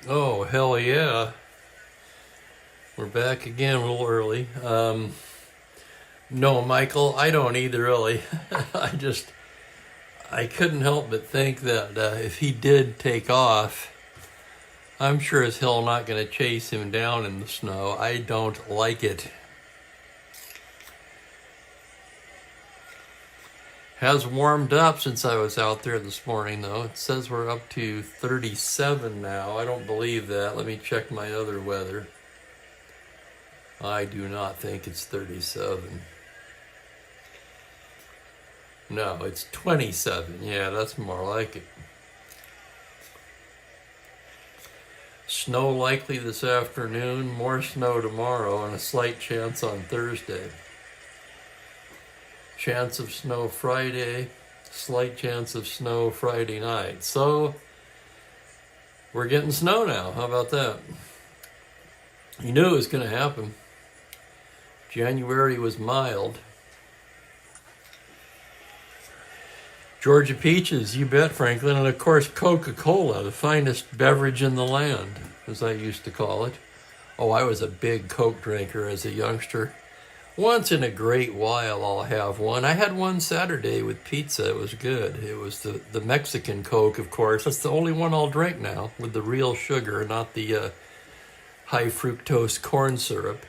Oh, hell yeah. We're back again a little early. No, Michael, I don't either, really. I couldn't help but think that if he did take off, I'm sure as hell not going to chase him down in the snow. I don't like it. Has warmed up since I was out there this morning, though. It says we're up to 37 now. I don't believe that. Let me check my other weather. I do not think it's 37. No, it's 27. Yeah, that's more like it. Snow likely this afternoon, more snow tomorrow, and a slight chance on Thursday. Chance of snow Friday, slight chance of snow Friday night. So, we're getting snow now. How about that? You knew it was going to happen. January was mild. Georgia peaches, you bet, Franklin. And of course, Coca-Cola, the finest beverage in the land, as I used to call it. Oh, I was a big Coke drinker as a youngster. Once in a great while, I'll have one. I had one Saturday with pizza. It was good. It was the Mexican Coke, of course. That's the only one I'll drink now, with the real sugar, not the high fructose corn syrup.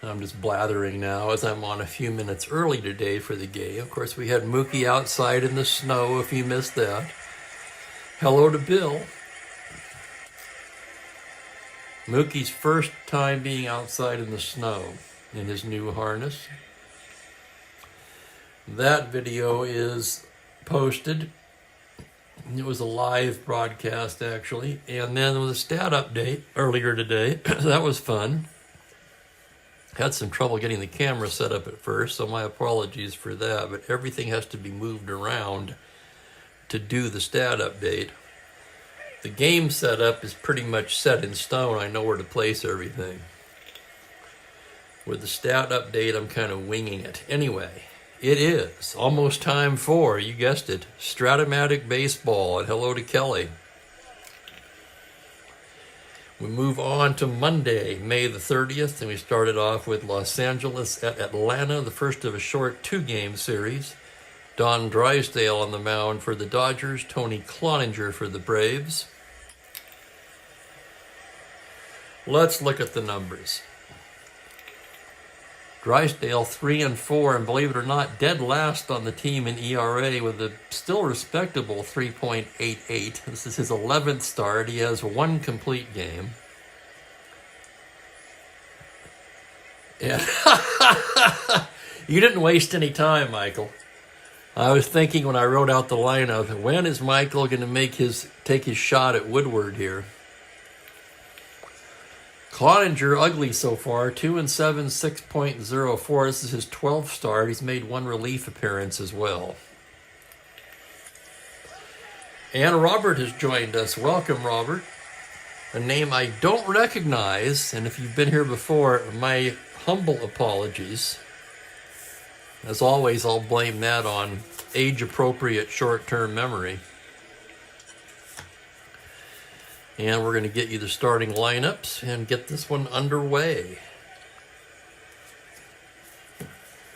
I'm just blathering now as I'm on a few minutes early today for the game. Of course, we had Mookie outside in the snow, if you missed that. Hello to Bill. Mookie's first time being outside in the snow in his new harness. That video is posted. It was a live broadcast, actually. And then with a stat update earlier today. That was fun. Had some trouble getting the camera set up at first, so my apologies for that. But everything has to be moved around to do the stat update. The game setup is pretty much set in stone. I know where to place everything. With the stat update, I'm kind of winging it. Anyway, it is almost time for, you guessed it, Strat-O-Matic baseball. And hello to Kelly. We move on to Monday, May the 30th, and we started off with Los Angeles at Atlanta, the first of a short 2-game series. Don Drysdale on the mound for the Dodgers, Tony Cloninger for the Braves. Let's look at the numbers. Drysdale 3-4, and believe it or not, dead last on the team in ERA with a still respectable 3.88. This is his 11th start. He has one complete game. Yeah. You didn't waste any time, Michael. I was thinking when I wrote out the lineup, when is Michael going to take his shot at Woodward here? Cloninger, ugly so far, 2-7, 6.04. This is his 12th start. He's made one relief appearance as well. And Robert has joined us. Welcome, Robert. A name I don't recognize, and if you've been here before, my humble apologies. As always, I'll blame that on age-appropriate short-term memory. And we're going to get you the starting lineups and get this one underway.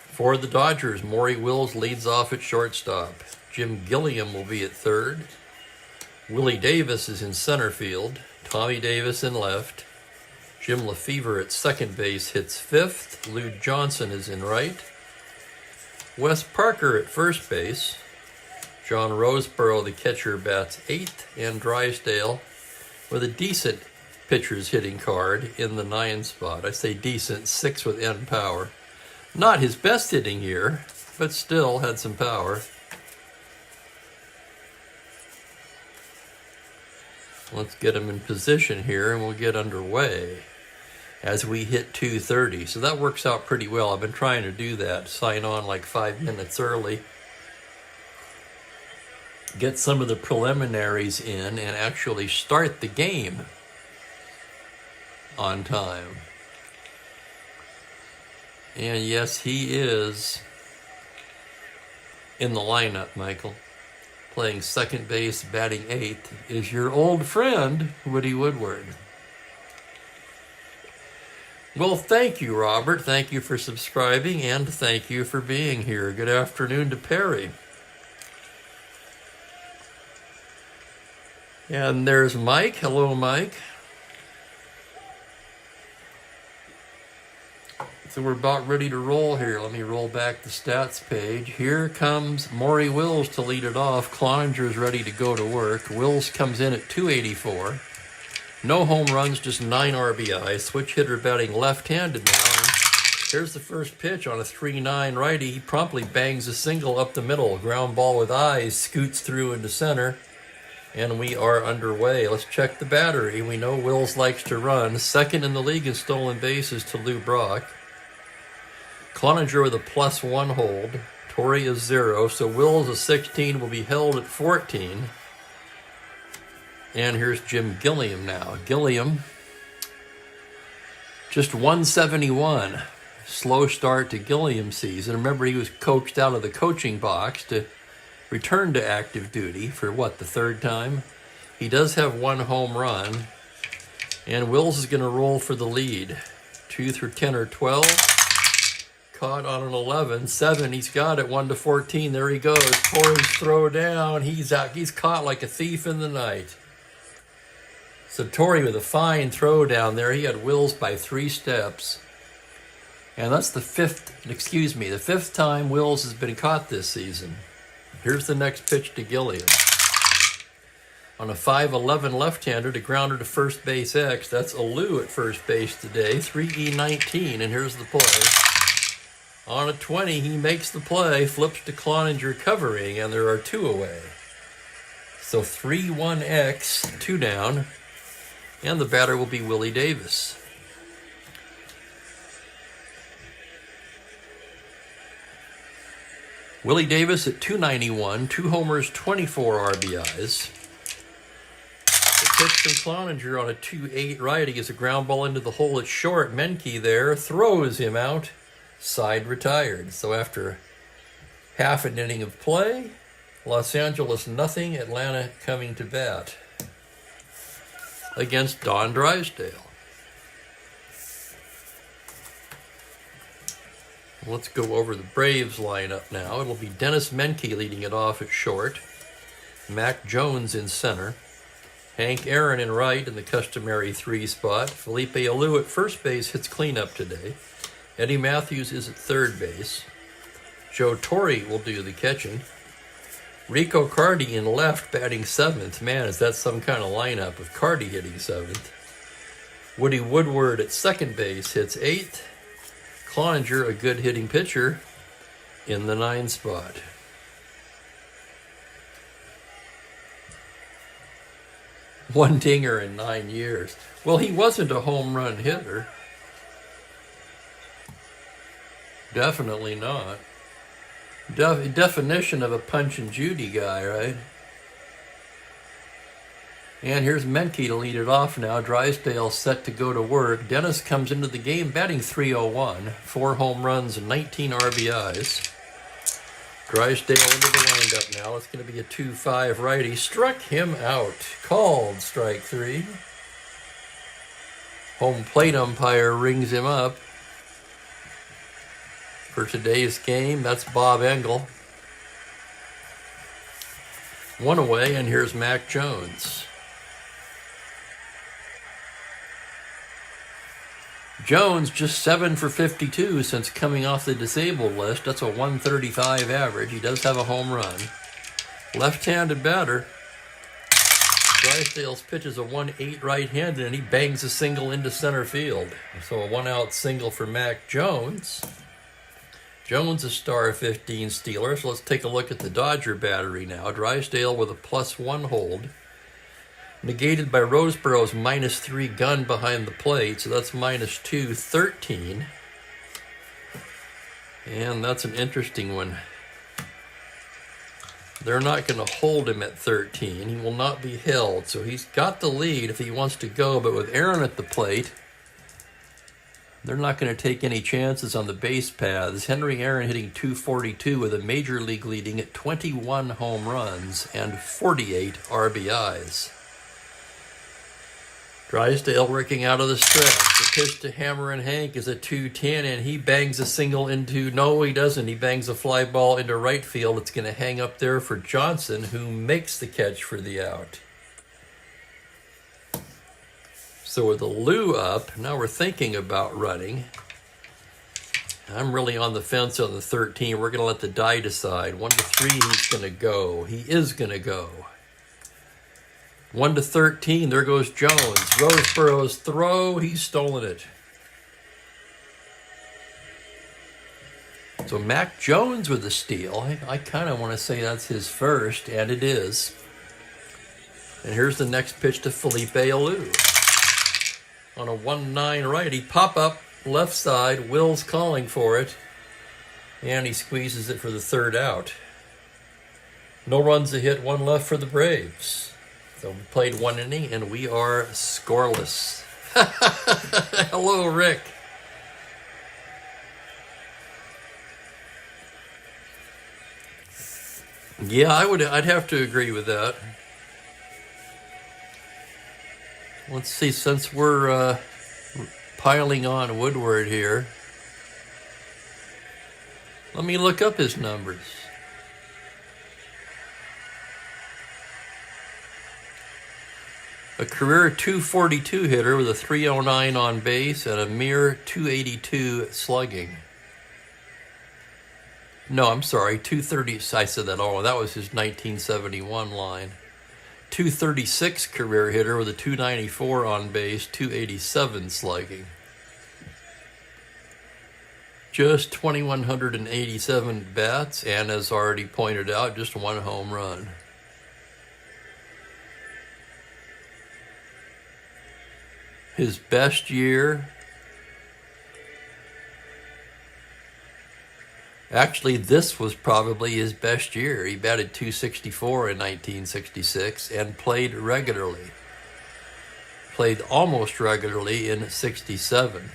For the Dodgers, Maury Wills leads off at shortstop. Jim Gilliam will be at third. Willie Davis is in center field. Tommy Davis in left. Jim Lefevre at second base hits fifth. Lou Johnson is in right. Wes Parker at first base. John Roseboro, the catcher, bats eighth. And Drysdale with a decent pitcher's hitting card in the 9 spot. I say decent, 6 with end power. Not his best hitting year, but still had some power. Let's get him in position here and we'll get underway as we hit 2:30. So that works out pretty well. I've been trying to do that, sign on like 5 minutes early. Get some of the preliminaries in and actually start the game on time. And yes, he is in the lineup, Michael. playing second base, batting 8th, is your old friend, Woody Woodward. Well, thank you, Robert. Thank you for subscribing, and thank you for being here. Good afternoon to Perry. And there's Mike. Hello, Mike. So we're about ready to roll here. Let me roll back the stats page. Here comes Maury Wills to lead it off. Cloninger's ready to go to work. Wills comes in at 284. No home runs, just 9 RBI. Switch hitter batting left-handed now. And here's the first pitch on a 3-9 righty. He promptly bangs a single up the middle. Ground ball with eyes, scoots through into center. And we are underway. Let's check the battery. We know Wills likes to run. Second in the league in stolen bases to Lou Brock. Cloninger with a +1 hold. Torrey is 0. So Wills, a 16, will be held at 14. And here's Jim Gilliam now. Gilliam, just 171. Slow start to Gilliam's season. Remember, he was coaxed out of the coaching box to return to active duty for what, the 3rd time? He does have 1 home run. And Wills is going to roll for the lead. 2 through 10 or 12. Caught on an 11. 7, he's got it. 1 to 14. There he goes. Torrey's throw down. He's out. He's caught like a thief in the night. So Torrey with a fine throw down there. He had Wills by 3 steps. And that's the 5th time Wills has been caught this season. Here's the next pitch to Gilliam. On a 5-11 left-hander to grounder to first base X. That's Alou at first base today. 3E19, and here's the play. On a 20, he makes the play, flips to Cloninger covering, and there are 2 away. So 3-1X, 2 down. And the batter will be Willie Davis. Willie Davis at 291, 2 homers, 24 RBIs. The pitch from Cloninger on a 2-8 righty is a ground ball into the hole at short. Menke there throws him out, side retired. So after half an inning of play, Los Angeles nothing, Atlanta coming to bat against Don Drysdale. Let's go over the Braves lineup now. It'll be Dennis Menke leading it off at short. Mac Jones in center. Hank Aaron in right in the customary 3 spot. Felipe Alou at first base hits cleanup today. Eddie Matthews is at third base. Joe Torre will do the catching. Rico Cardi in left batting 7th. Man, is that some kind of lineup with Cardi hitting 7th. Woody Woodward at second base hits 8th. Cloninger, a good hitting pitcher, in the 9 spot. One dinger in 9 years. Well, he wasn't a home run hitter. Definitely not. Definition of a Punch and Judy guy, right? And here's Menke to lead it off now. Drysdale set to go to work. Dennis comes into the game batting .301. 4 home runs and 19 RBIs. Drysdale into the windup now. It's going to be a 2-5 righty. Struck him out. Called strike 3. Home plate umpire rings him up. For today's game, that's Bob Engel. 1 away, and here's Mac Jones. Jones just 7 for 52 since coming off the disabled list. That's a 135 average. He does have a home run. Left-handed batter. Drysdale's pitch is a 1-8 right-handed, and he bangs a single into center field. So a 1-out single for Mac Jones. Jones a star 15 Steeler. So let's take a look at the Dodger battery now. Drysdale with a +1 hold. Negated by Roseborough's -3 gun behind the plate. So that's -2, 13. And that's an interesting one. They're not going to hold him at 13. He will not be held. So he's got the lead if he wants to go. But with Aaron at the plate, They're not going to take any chances on the base paths. Henry Aaron hitting .242 with a major league leading at 21 home runs and 48 RBIs. Drysdale working out of the stretch. The pitch to Hammer and Hank is a .210, and he bangs a single into... No, he doesn't. He bangs a fly ball into right field. It's going to hang up there for Johnson, who makes the catch for the out. So with the Lou up, now we're thinking about running. I'm really on the fence on the 13. We're going to let the die decide. 1 to 3, he's going to go. He is going to go. 1 to 13, there goes Jones. Roseborough's throw, he's stolen it. So Mac Jones with the steal. I kind of want to say that's his first, and it is. And here's the next pitch to Felipe Alou. On a 1-9 righty, pop up left side. Will's calling for it, and he squeezes it for the third out. No runs a hit, 1 left for the Braves. So we played 1 inning, and we are scoreless. Hello, Rick. Yeah, I'd have to agree with that. Let's see, since we're piling on Woodward here, let me look up his numbers. A career .242 hitter with a .309 on base and a mere .282 slugging. No, I'm sorry, .230. I said that all. That was his 1971 line. .236 career hitter with a .294 on base, .287 slugging. Just 2,187 bats, and as already pointed out, just 1 home run. His best year, actually this was probably his best year. He batted .264 in 1966 and played regularly. Played almost regularly in '67.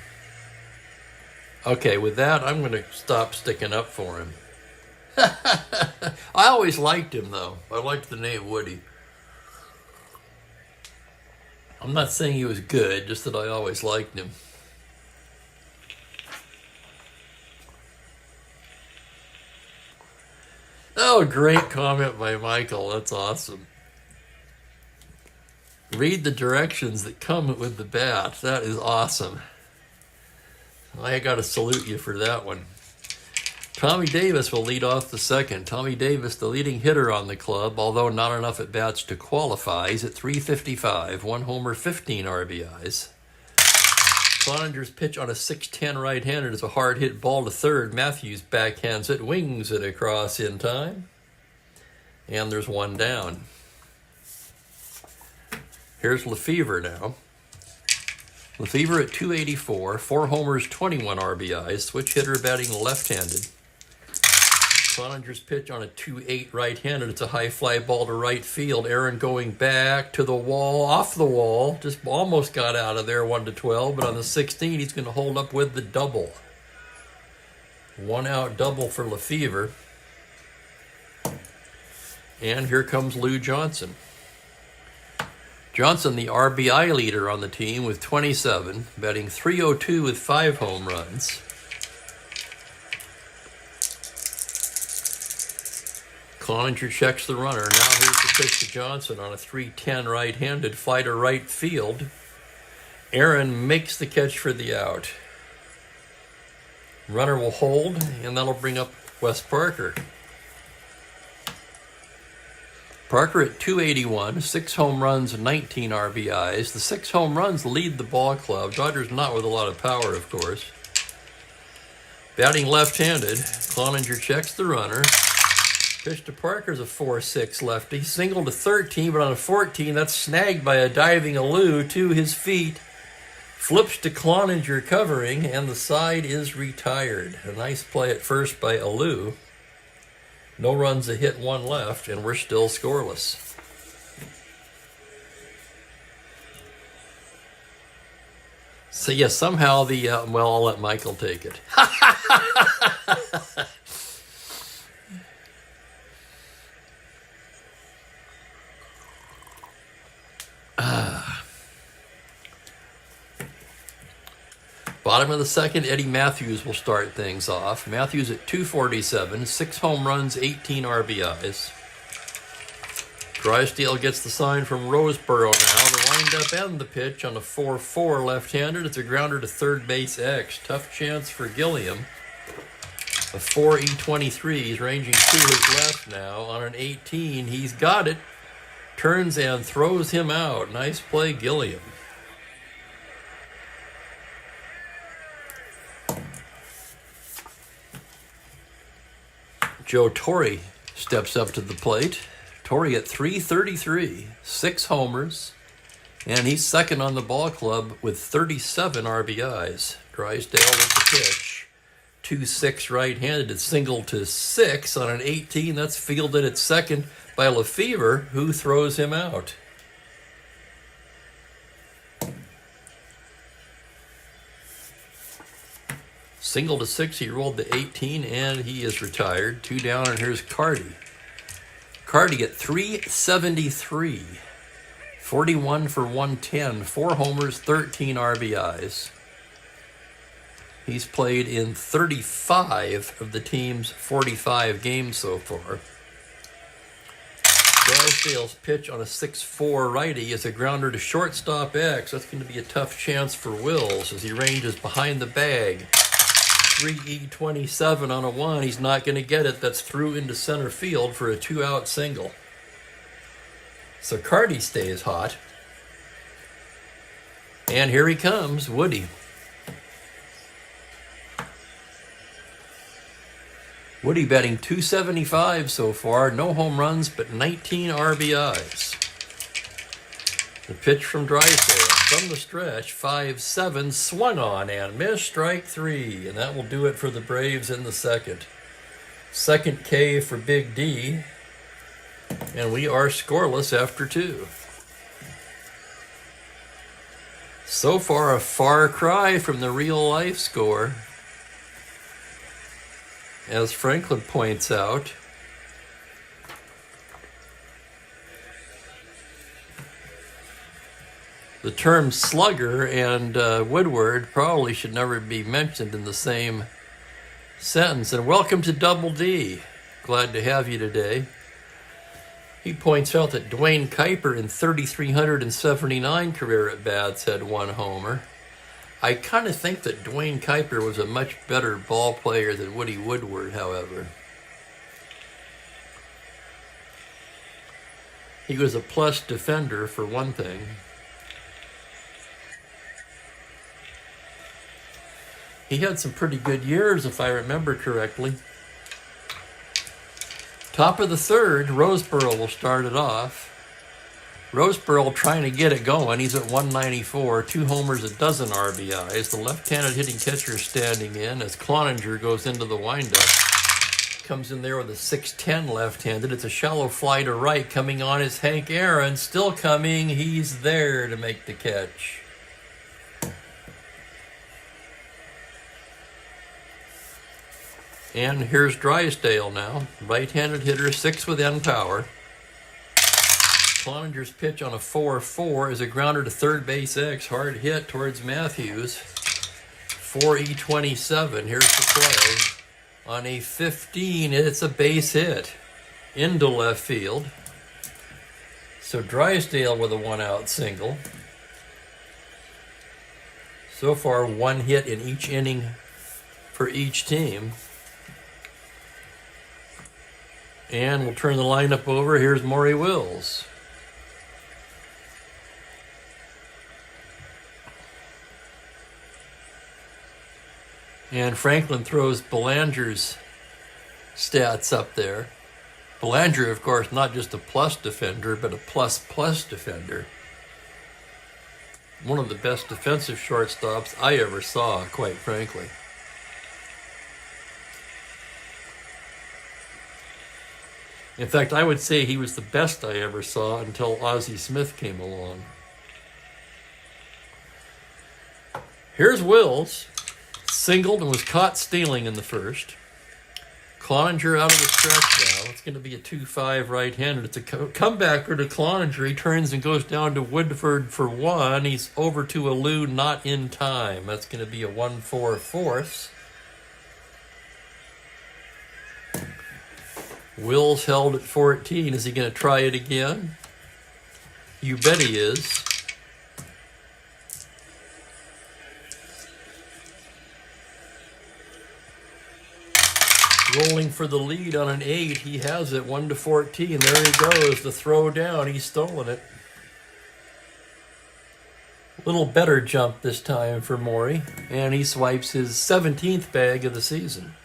Okay, with that, I'm going to stop sticking up for him. I always liked him, though. I liked the name Woody. I'm not saying he was good, just that I always liked him. Oh, great comment by Michael. That's awesome. Read the directions that come with the bat. That is awesome. I got to salute you for that one. Tommy Davis will lead off the second. Tommy Davis, the leading hitter on the club, although not enough at bats to qualify. He's at .355, 1 homer, 15 RBIs. Cloninger's pitch on a 6-10 right-handed is a hard hit ball to third. Matthews backhands it, wings it across in time, and there's 1 down. Here's Lefevre now. Lefevre at .284, 4 homers, 21 RBIs. Switch hitter batting left-handed. Cloninger's pitch on a 2-8 right-handed. It's a high fly ball to right field. Aaron going back to the wall, off the wall. Just almost got out of there, 1 to 12. But on the 16, he's going to hold up with the double. 1 out double for Lefevre. And here comes Lou Johnson. Johnson, the RBI leader on the team with 27, batting .302 with 5 home runs. Cloninger checks the runner. Now here's the pitch to Johnson on a 3-10 right-handed fly to right field. Aaron makes the catch for the out. Runner will hold, and that'll bring up Wes Parker. Parker at .281, 6 home runs, 19 RBIs. The 6 home runs lead the ball club. Dodgers not with a lot of power, of course. Batting left-handed, Cloninger checks the runner. Pitch to Parker's a 4-6 lefty. Single to 13, but on a 14, that's snagged by a diving Alou to his feet. Flips to Cloninger covering, and the side is retired. A nice play at first by Alou. No runs a hit, 1 left, and we're still scoreless. So yes, somehow the well, I'll let Michael take it. Bottom of the second, Eddie Matthews will start things off. Matthews at 247, 6 home runs, 18 RBIs. Drysdale gets the sign from Roseboro now. The windup and the pitch on a 4-4 left-handed. It's a grounder to third base X. Tough chance for Gilliam. A 4-E-23. He's ranging to his left now. On an 18, he's got it. Turns and throws him out. Nice play, Gilliam. Joe Torre steps up to the plate. Torre at 333, 6 homers, and he's second on the ball club with 37 RBIs. Drysdale with the pitch. 2-6 right-handed. It's single to 6 on an 18. That's fielded at second by Lefevre, who throws him out. Single to 6, he rolled to 18, and he is retired. 2 down, and here's Carty. Carty at 373, 41 for 110, 4 homers, 13 RBIs. He's played in 35 of the team's 45 games so far. Drysdale's pitch on a 6-4 righty is a grounder to shortstop X. That's going to be a tough chance for Wills as he ranges behind the bag. 3-E-27 on a 1. He's not going to get it. That's through into center field for a 2-out single. So Carty stays hot. And here he comes, Woody. Woody batting .275 so far. No home runs, but 19 RBIs. The pitch from Drysdale. From the stretch, 5-7, swung on and missed, strike 3. And that will do it for the Braves in the second. Second K for Big D. And we are scoreless after 2. So far, a far cry from the real-life score. As Franklin points out, the term slugger and Woodward probably should never be mentioned in the same sentence. And welcome to Double D. Glad to have you today. He points out that Dwayne Kuiper in 3,379 career at-bats had 1 homer. I kind of think that Dwayne Kuiper was a much better ball player than Woody Woodward, however. He was a plus defender, for one thing. He had some pretty good years, if I remember correctly. Top of the third, Roseboro will start it off. Roseboro trying to get it going. He's at 194, 2 homers, a dozen RBIs. The left-handed hitting catcher standing in as Cloninger goes into the windup. Comes in there with a 6'10 left-handed. It's a shallow fly to right. Coming on is Hank Aaron. Still coming. He's there to make the catch. And here's Drysdale now. Right-handed hitter, 6 with end power. Cloninger's pitch on a 4-4 is a grounder to third base X. Hard hit towards Matthews. 4-E-27. Here's the play. On a 15, it's a base hit into left field. So Drysdale with a 1-out single. So far, 1 hit in each inning for each team. And we'll turn the lineup over. Here's Maury Wills. And Franklin throws Belanger's stats up there. Belanger, of course, not just a plus defender, but a plus defender. One of the best defensive shortstops I ever saw, quite frankly. In fact, I would say he was the best I ever saw until Ozzie Smith came along. Here's Wills. Singled and was caught stealing in the first. Cloninger out of the stretch now. It's going to be a 2-5 right-handed. It's a comebacker to Cloninger. He turns and goes down to Woodford for 1. He's over to Alou, not in time. That's going to be a 1-4 fourths. Wills held at 14. Is he going to try it again? You bet he is. Rolling for the lead on an 8. He has it 1-14. There he goes. The throw down. He's stolen it. Little better jump this time for Maury. And he swipes his 17th bag of the season.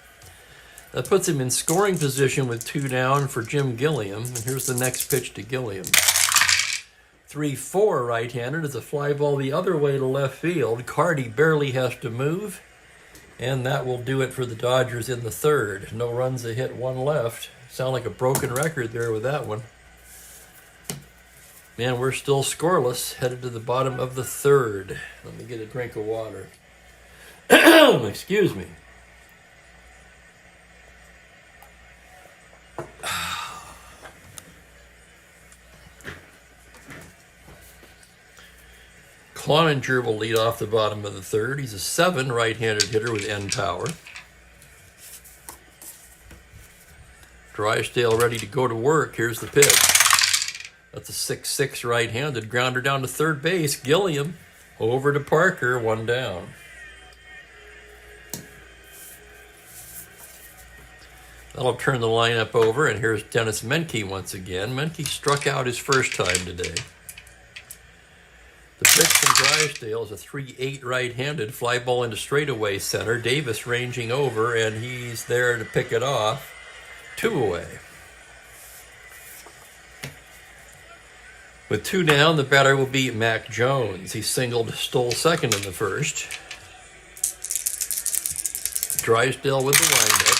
That puts him in scoring position with 2 down for Jim Gilliam. And here's the next pitch to Gilliam. 3-4 right-handed is a fly ball the other way to left field. Carty barely has to move. And that will do it for the Dodgers in the third. No runs, a hit, 1 left. Sound like a broken record there with that one. Man, we're still scoreless, headed to the bottom of the third. Let me get a drink of water. Excuse me. Cloninger will lead off the bottom of the third. He's a 7 right-handed hitter with end power. Drysdale ready to go to work. Here's the pitch. That's a 6-6 right-handed grounder down to third base. Gilliam over to Parker, 1 down. That'll turn the lineup over, and here's Dennis Menke once again. Menke struck out his first time today. The pitch from Drysdale is a 3-8 right-handed fly ball into straightaway center. Davis ranging over, and he's there to pick it off. 2 away. With 2 down, the batter will be Mac Jones. He singled, stole second in the first. Drysdale with the windup.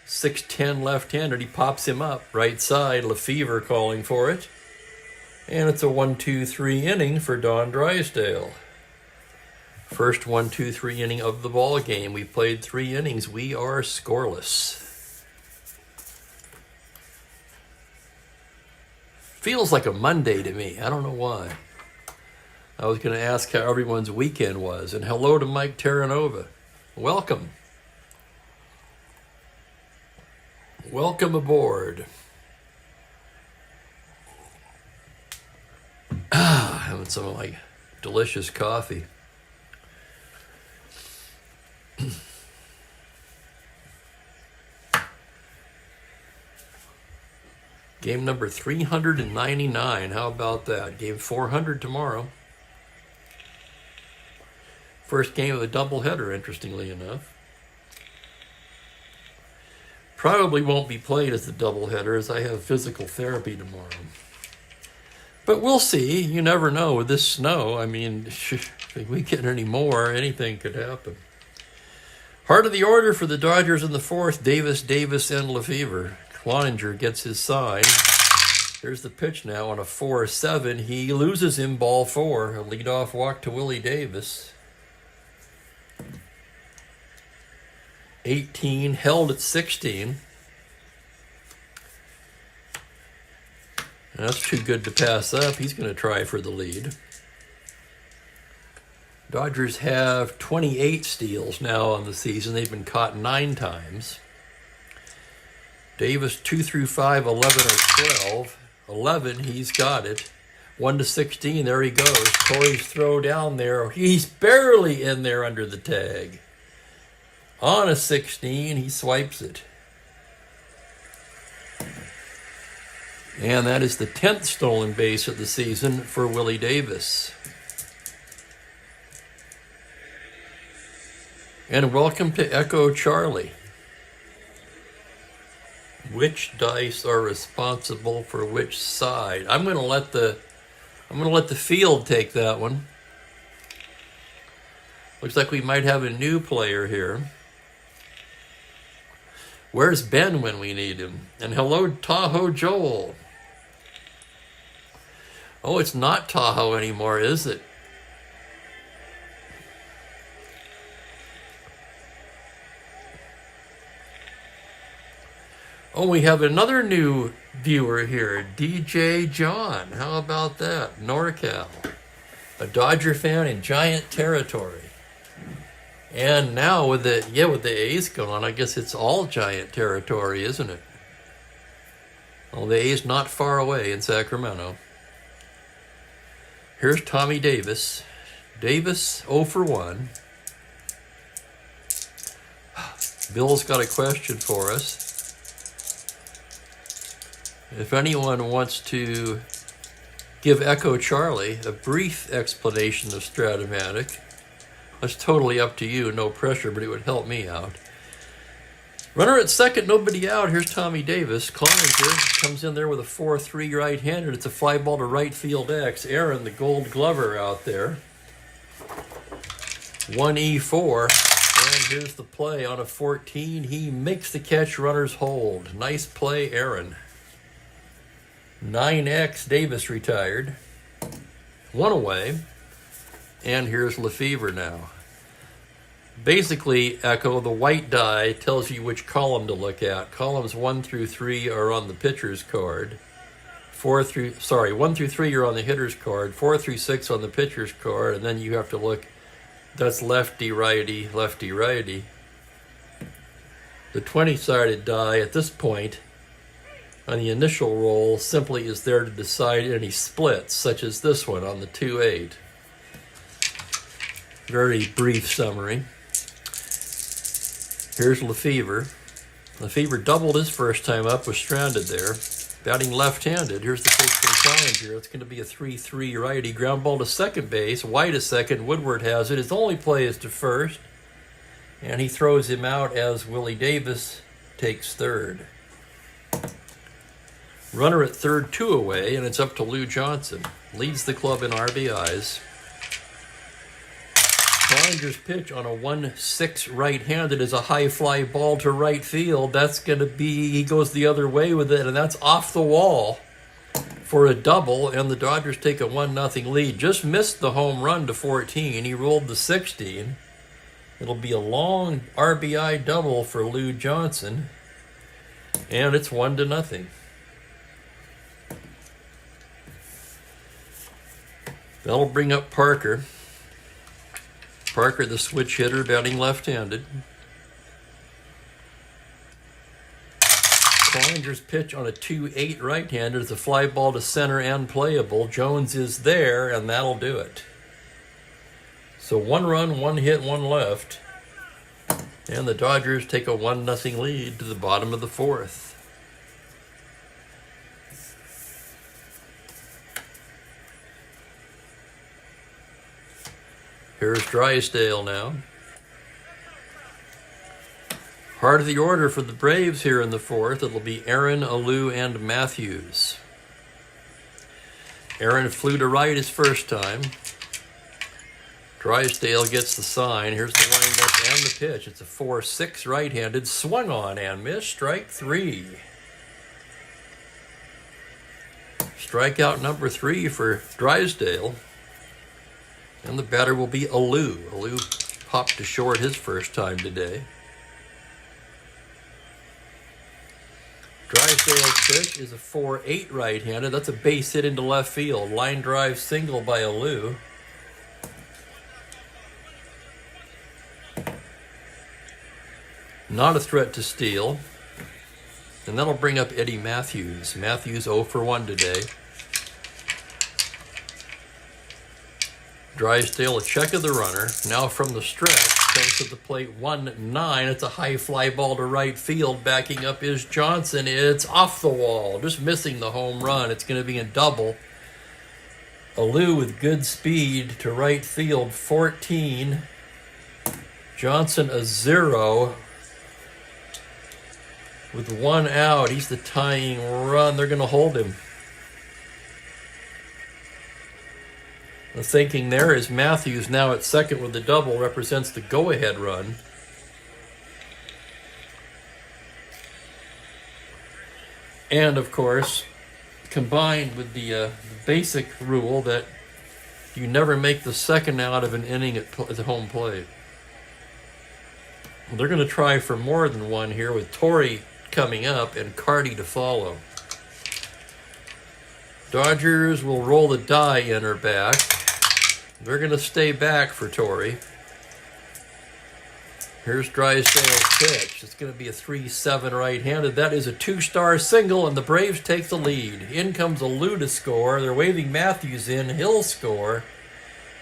6'10 left-handed. He pops him up. Right side, Lefevre calling for it. And it's a 1-2-3 inning for Don Drysdale. First 1-2-3 inning of the ball game. We played 3 innings. We are scoreless. Feels like a Monday to me. I don't know why. I was going to ask how everyone's weekend was. And hello to Mike Terranova. Welcome. Welcome aboard. Having some of my delicious coffee. Game number 399. How about that? Game 400 tomorrow. First game of a doubleheader, interestingly enough. Probably won't be played as a doubleheader as I have physical therapy tomorrow. But we'll see. You never know with this snow. I mean, if we get any more, anything could happen. Heart of the order for the Dodgers in the fourth, Davis, and Lefevre. Cloninger gets his sign. There's the pitch now on a 4-7. He loses him, ball 4. A leadoff walk to Willie Davis. 18, held at 16. That's too good to pass up. He's going to try for the lead. Dodgers have 28 steals now on the season. They've been caught 9 times. Davis 2 through 5, 11 or 12. 11, he's got it. 1-16, there he goes. Corey's throw down there. He's barely in there under the tag. On a 16, he swipes it. And that is the 10th stolen base of the season for Willie Davis. And welcome to Echo Charlie. Which dice are responsible for which side? I'm going to let the field take that one. Looks like we might have a new player here. Where's Ben when we need him? And hello, Tahoe Joel. Oh, it's not Tahoe anymore, is it? Oh, we have another new viewer here, DJ John. How about that? NorCal. A Dodger fan in Giant territory. And now with the A's going, I guess it's all Giant territory, isn't it? Well, the A's not far away in Sacramento. Here's Tommy Davis. Davis 0 for 1. Bill's got a question for us. If anyone wants to give Echo Charlie a brief explanation of Strat-O-Matic, that's totally up to you, no pressure, but it would help me out. Runner at second, nobody out. Here's Tommy Davis. Cloninger comes in there with a 4-3 right-handed. It's a fly ball to right field X. Aaron, the Gold Glover, out there. 1E4. And here's the play on a 14. He makes the catch, runners hold. Nice play, Aaron. 9X, Davis retired. 1 away. And here's Lefevre now. Basically, Echo, the white die tells you which column to look at. Columns 1 through 3 are on the pitcher's card. 1 through 3 are on the hitter's card. 4 through 6 on the pitcher's card. And then you have to look, that's lefty, righty, lefty, righty. The 20-sided die at this point on the initial roll simply is there to decide any splits, such as this one on the 2-8. Very brief summary. Here's Lefevre. Lefevre doubled his first time up, was stranded there. Batting left-handed. Here's the pitch from Cloninger. It's going to be a 3-3 righty. Ground ball to second base. White to second. Woodward has it. His only play is to first. And he throws him out as Willie Davis takes third. Runner at third, 2 away, and it's up to Lou Johnson. Leads the club in RBIs. Cloninger's pitch on a 1-6 right-handed is a high fly ball to right field. That's going to be, he goes the other way with it, and that's off the wall for a double, and the Dodgers take a 1-0 lead. Just missed the home run to 14. He rolled the 16. It'll be a long RBI double for Lou Johnson, and it's 1-0. That'll bring up Parker. Parker, the switch hitter, batting left-handed. Cloninger's pitch on a 2-8 right-handed is a fly ball to center and playable. Jones is there, and that'll do it. So 1 run, 1 hit, 1 left. And the Dodgers take a 1-0 lead to the bottom of the 4th. Here's Drysdale now. Heart of the order for the Braves here in the 4th. It'll be Aaron, Alou, and Matthews. Aaron flew to right his first time. Drysdale gets the sign. Here's the windup and the pitch. It's a 4-6 right-handed. Swung on and missed. Strike 3. Strikeout number 3 for Drysdale. And the batter will be Alou. Alou popped to short his first time today. Drysdale's pitch is a 4-8 right-handed. That's a base hit into left field. Line drive single by Alou. Not a threat to steal. And that'll bring up Eddie Matthews. Matthews 0 for 1 today. Drysdale, a check of the runner. Now from the stretch, comes to the plate 1-9. It's a high fly ball to right field. Backing up is Johnson. It's off the wall, just missing the home run. It's going to be a double. Alou with good speed to right field, 14. Johnson a 0 with 1 out. He's the tying run. They're going to hold him. The thinking there is Matthews now at second with the double represents the go-ahead run. And, of course, combined with the basic rule that you never make the second out of an inning at the home plate. They're going to try for more than 1 here with Torrey coming up and Cardi to follow. Dodgers will roll the die in or back. They're going to stay back for Torrey. Here's Drysdale's pitch. It's going to be a 3-7 right-handed. That is a 2-star single, and the Braves take the lead. In comes a Lou to score. They're waving Matthews in. He'll score.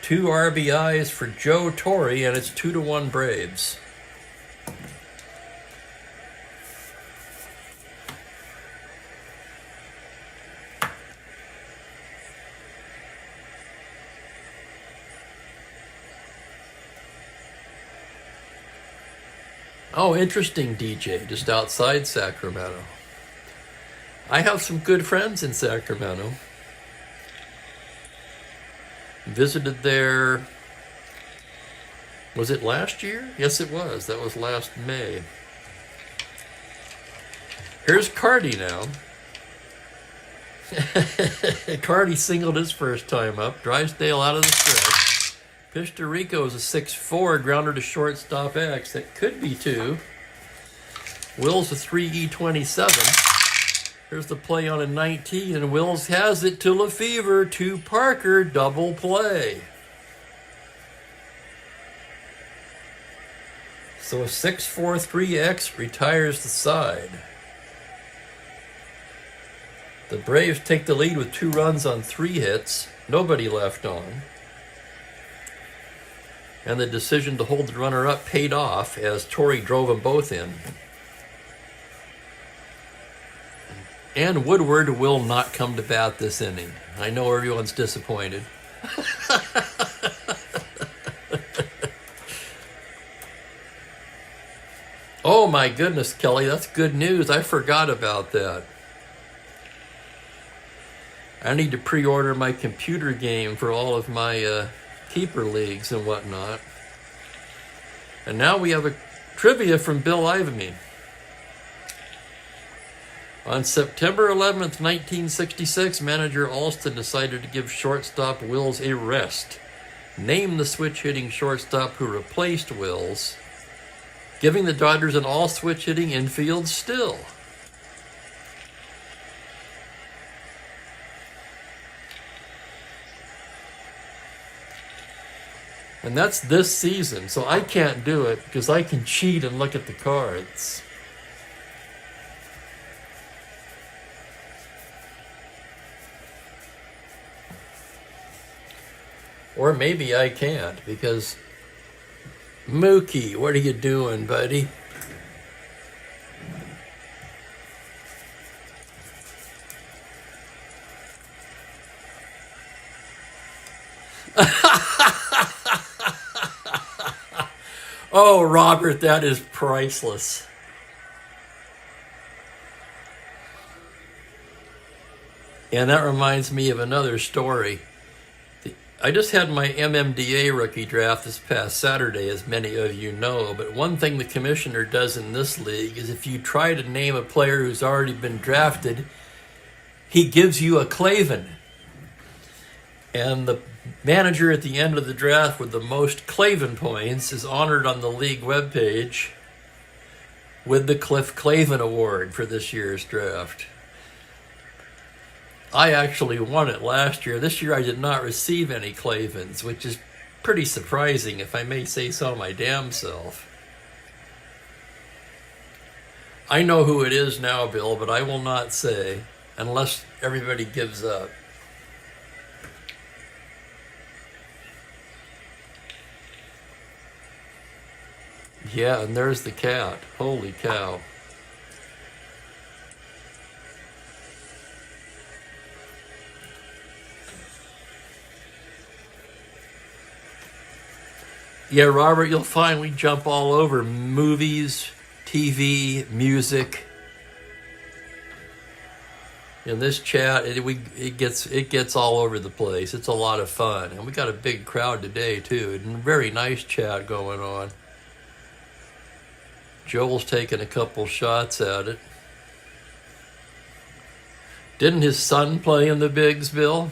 2 RBIs for Joe Torre, and it's 2-1 Braves. Oh, interesting, DJ, just outside Sacramento. I have some good friends in Sacramento. Visited there, was it last year? Yes, it was. That was last May. Here's Cardi now. Cardi singled his first time up. Drysdale out of the stretch. Pitch to Rico is a 6-4, grounder to shortstop X. That could be 2. Wills a 3E27. Here's the play on a 19, and Wills has it to Lefevre, to Parker, double play. So a 6-4-3X retires the side. The Braves take the lead with 2 runs on 3 hits, nobody left on. And the decision to hold the runner up paid off as Torre drove them both in. And Woodward will not come to bat this inning. I know everyone's disappointed. Oh my goodness, Kelly, that's good news. I forgot about that. I need to pre-order my computer game for all of my keeper leagues and whatnot. And now we have a trivia from Bill Ivamy. On September 11th, 1966, manager Alston decided to give shortstop Wills a rest. Name the switch-hitting shortstop who replaced Wills, giving the Dodgers an all-switch-hitting infield still. And that's this season, so I can't do it because I can cheat and look at the cards. Or maybe I can't because... Mookie, what are you doing, buddy? Oh, Robert, that is priceless. And that reminds me of another story. I just had my MMDA rookie draft this past Saturday, as many of you know, but one thing the commissioner does in this league is if you try to name a player who's already been drafted, he gives you a Clavin. And the manager at the end of the draft with the most Clavin points is honored on the league webpage with the Cliff Clavin Award for this year's draft. I actually won it last year. This year I did not receive any Clavins, which is pretty surprising, if I may say so my damn self. I know who it is now, Bill, but I will not say unless everybody gives up. Yeah, and there's the cat. Holy cow. Yeah, Robert, you'll find we jump all over movies, TV, music. In this chat, it gets all over the place. It's a lot of fun. And we got a big crowd today, too. And very nice chat going on. Joel's taking a couple shots at it. Didn't his son play in the bigs, Bill?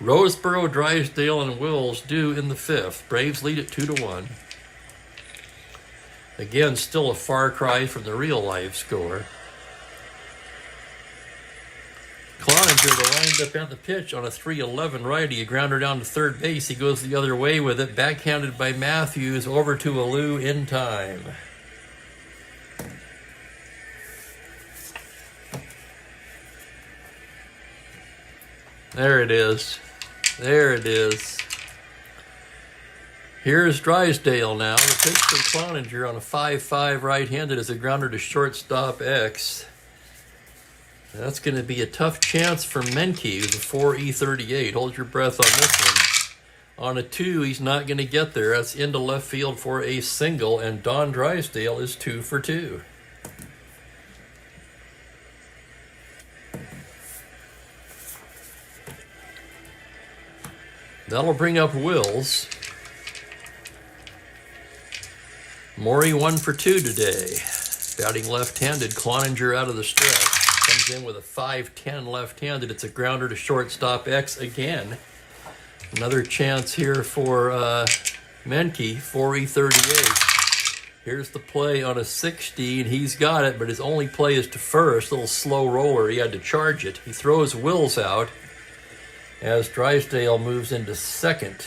Roseboro, Drysdale, and Wills due in the fifth. Braves lead it 2-1. Again, still a far cry from the real life score. Cloninger lined up at the pitch on a 3-11 righty. A grounder down to third base. He goes the other way with it. Backhanded by Matthews over to Alou in time. There it is. There it is. Here's Drysdale now. The pitch from Cloninger on a 5-5 right-handed as a grounder to shortstop X. That's going to be a tough chance for Menke, who's a 4E38. Hold your breath on this one. On a 2, he's not going to get there. That's into left field for a single, and Don Drysdale is 2 for 2. That'll bring up Wills. Maury 1 for 2 today. Batting left-handed, Cloninger out of the stretch. Comes in with a 5-10 left-handed. It's a grounder to shortstop X again. Another chance here for Menke, 4E38. Here's the play on a 16. He's got it, but his only play is to first. Little slow roller. He had to charge it. He throws Wills out as Drysdale moves into second.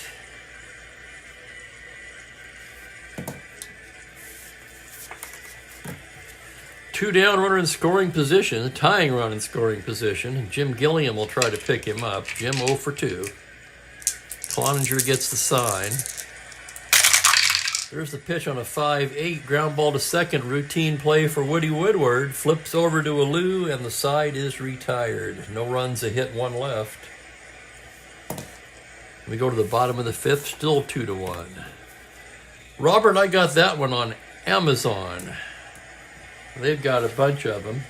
Two down, runner in scoring position, tying run in scoring position, and Jim Gilliam will try to pick him up. Jim 0 for 2. Cloninger gets the sign. There's the pitch on a 5-8, ground ball to second, routine play for Woody Woodward. Flips over to Alou, and the side is retired. No runs, a hit, 1 left. We go to the bottom of the fifth, still 2-1. Robert, I got that one on Amazon. They've got a bunch of them.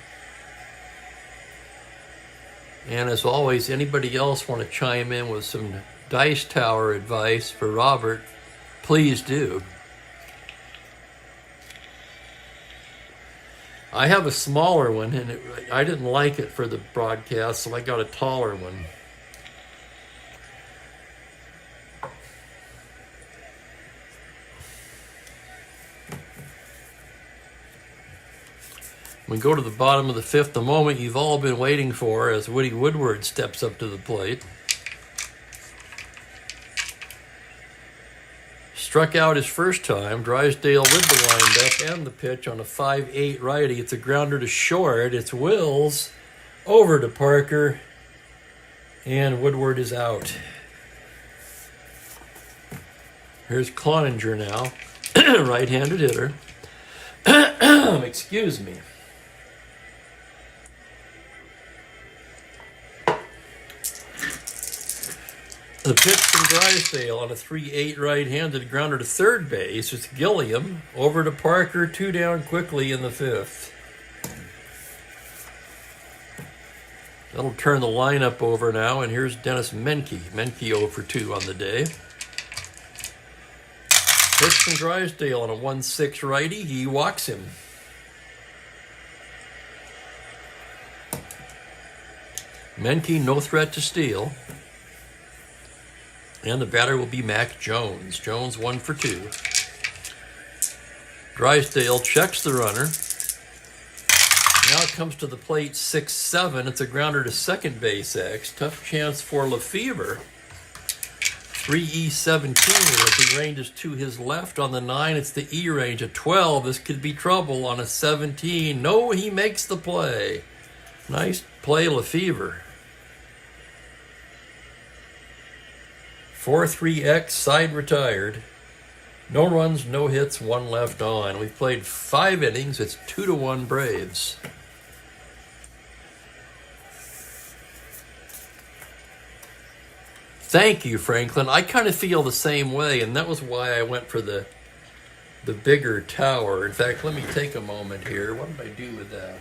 And as always, anybody else want to chime in with some Dice Tower advice for Robert, please do. I have a smaller one, and I didn't like it for the broadcast, so I got a taller one. We go to the bottom of the fifth, the moment you've all been waiting for as Woody Woodward steps up to the plate. Struck out his first time. Drysdale with the windup and the pitch on a 5-8 righty. It's a grounder to short. It's Wills over to Parker, and Woodward is out. Here's Cloninger now, right-handed hitter. Excuse me. The pitch from Drysdale on a 3-8 right-handed grounder to third base. It's Gilliam over to Parker, 2 down quickly in the fifth. That'll turn the lineup over now, and here's Dennis Menke. Menke 0 for 2 on the day. Pitch from Drysdale on a 1-6 righty. He walks him. Menke, no threat to steal. And the batter will be Mac Jones. Jones 1 for 2. Drysdale checks the runner. Now it comes to the plate 6-7. It's a grounder to second base X. Tough chance for Lefevre. 3E17 as he ranges to his left on the 9. It's the E range. A 12. This could be trouble on a 17. No, he makes the play. Nice play, Lefevre. 4-3X, side retired. No runs, no hits, 1 left on. We've played 5 innings. It's 2-1 Braves. Thank you, Franklin. I kind of feel the same way, and that was why I went for the bigger tower. In fact, let me take a moment here. What did I do with that?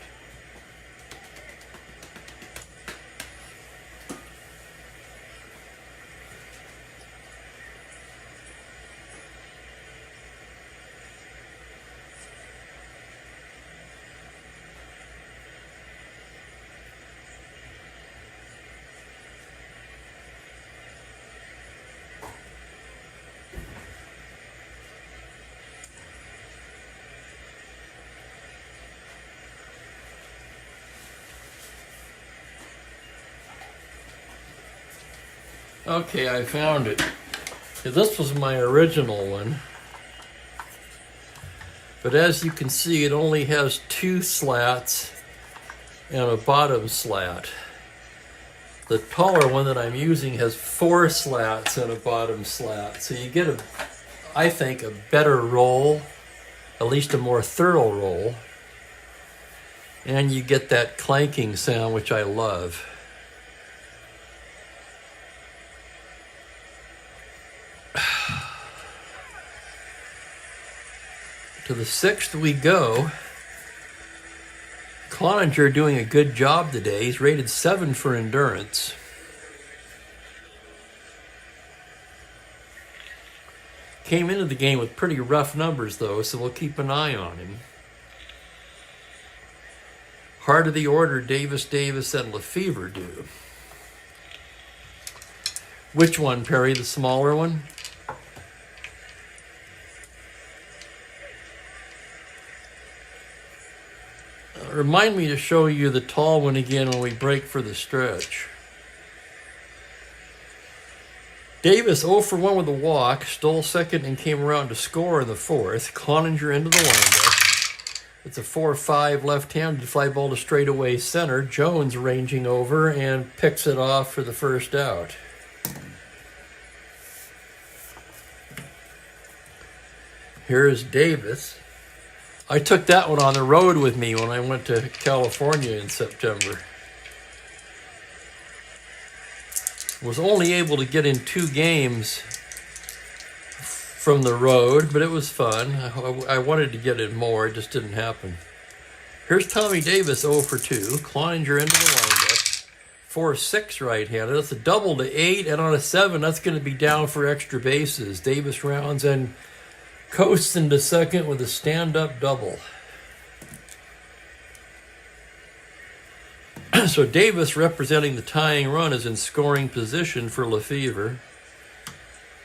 Okay, I found it. This was my original one. But as you can see, it only has 2 slats and a bottom slat. The taller one that I'm using has 4 slats and a bottom slat. So you get, I think, a better roll, at least a more thorough roll. And you get that clanking sound, which I love. To the 6th we go. Cloninger doing a good job today. He's rated 7 for endurance. Came into the game with pretty rough numbers though, so we'll keep an eye on him. Heart of the order, Davis, and Lefevre do. Which one, Perry? The smaller one? Remind me to show you the tall one again when we break for the stretch. Davis 0 for 1 with a walk, stole second and came around to score in the 4th. Cloninger into the windup. It's a 4-5 left-handed fly ball to straightaway center. Jones ranging over and picks it off for the first out. Here's Davis. I took that one on the road with me when I went to California in September. Was only able to get in 2 games from the road, but it was fun. I wanted to get in more, it just didn't happen. Here's Tommy Davis 0 for 2. Cloninger into the windup. 4-6 right-handed. That's a double to 8, and on a 7, that's going to be down for extra bases. Davis rounds and coasts into second with a stand-up double. So Davis, representing the tying run, is in scoring position for Lefevre.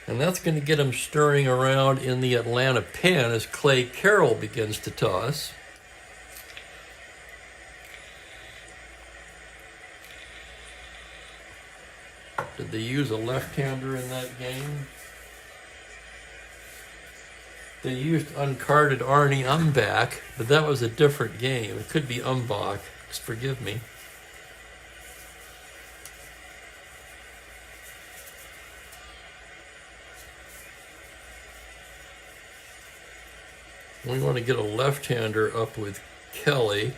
And that's going to get him stirring around in the Atlanta pen as Clay Carroll begins to toss. Did they use a left-hander in that game? They used uncarded Arnie Umbach, but that was a different game. It could be Umbach. Forgive me. We want to get a left-hander up with Kelly.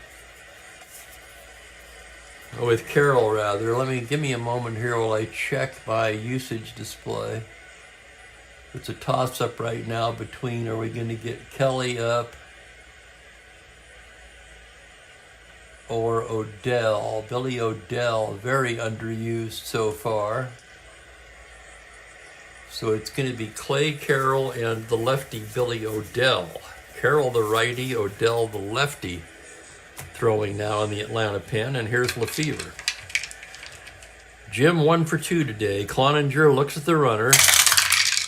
With Carroll, rather. Give me a moment here while I check my usage display. It's a toss-up right now between, are we going to get Kelly up or Odell? Billy Odell, very underused so far. So it's going to be Clay Carroll and the lefty Billy Odell. Carroll the righty, Odell the lefty, throwing now in the Atlanta pen. And here's Lefevre. Jim 1 for 2 today. Cloninger looks at the runner.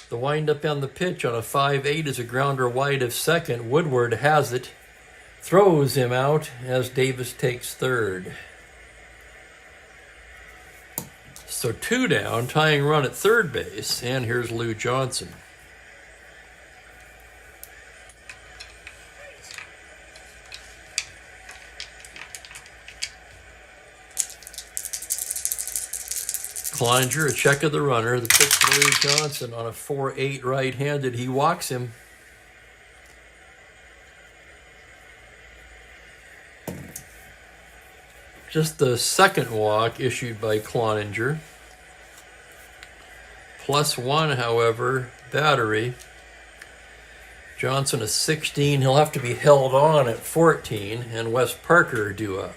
The windup on the pitch on a 5-8 is a grounder wide of second. Woodward has it. Throws him out as Davis takes third. So 2 down, tying run at third base. And here's Lou Johnson. Cloninger, a check of the runner. The pitch to Lou Johnson on a 4-8 right-handed. He walks him. Just the second walk issued by Cloninger. +1, however, battery. Johnson a 16. He'll have to be held on at 14, and Wes Parker due up.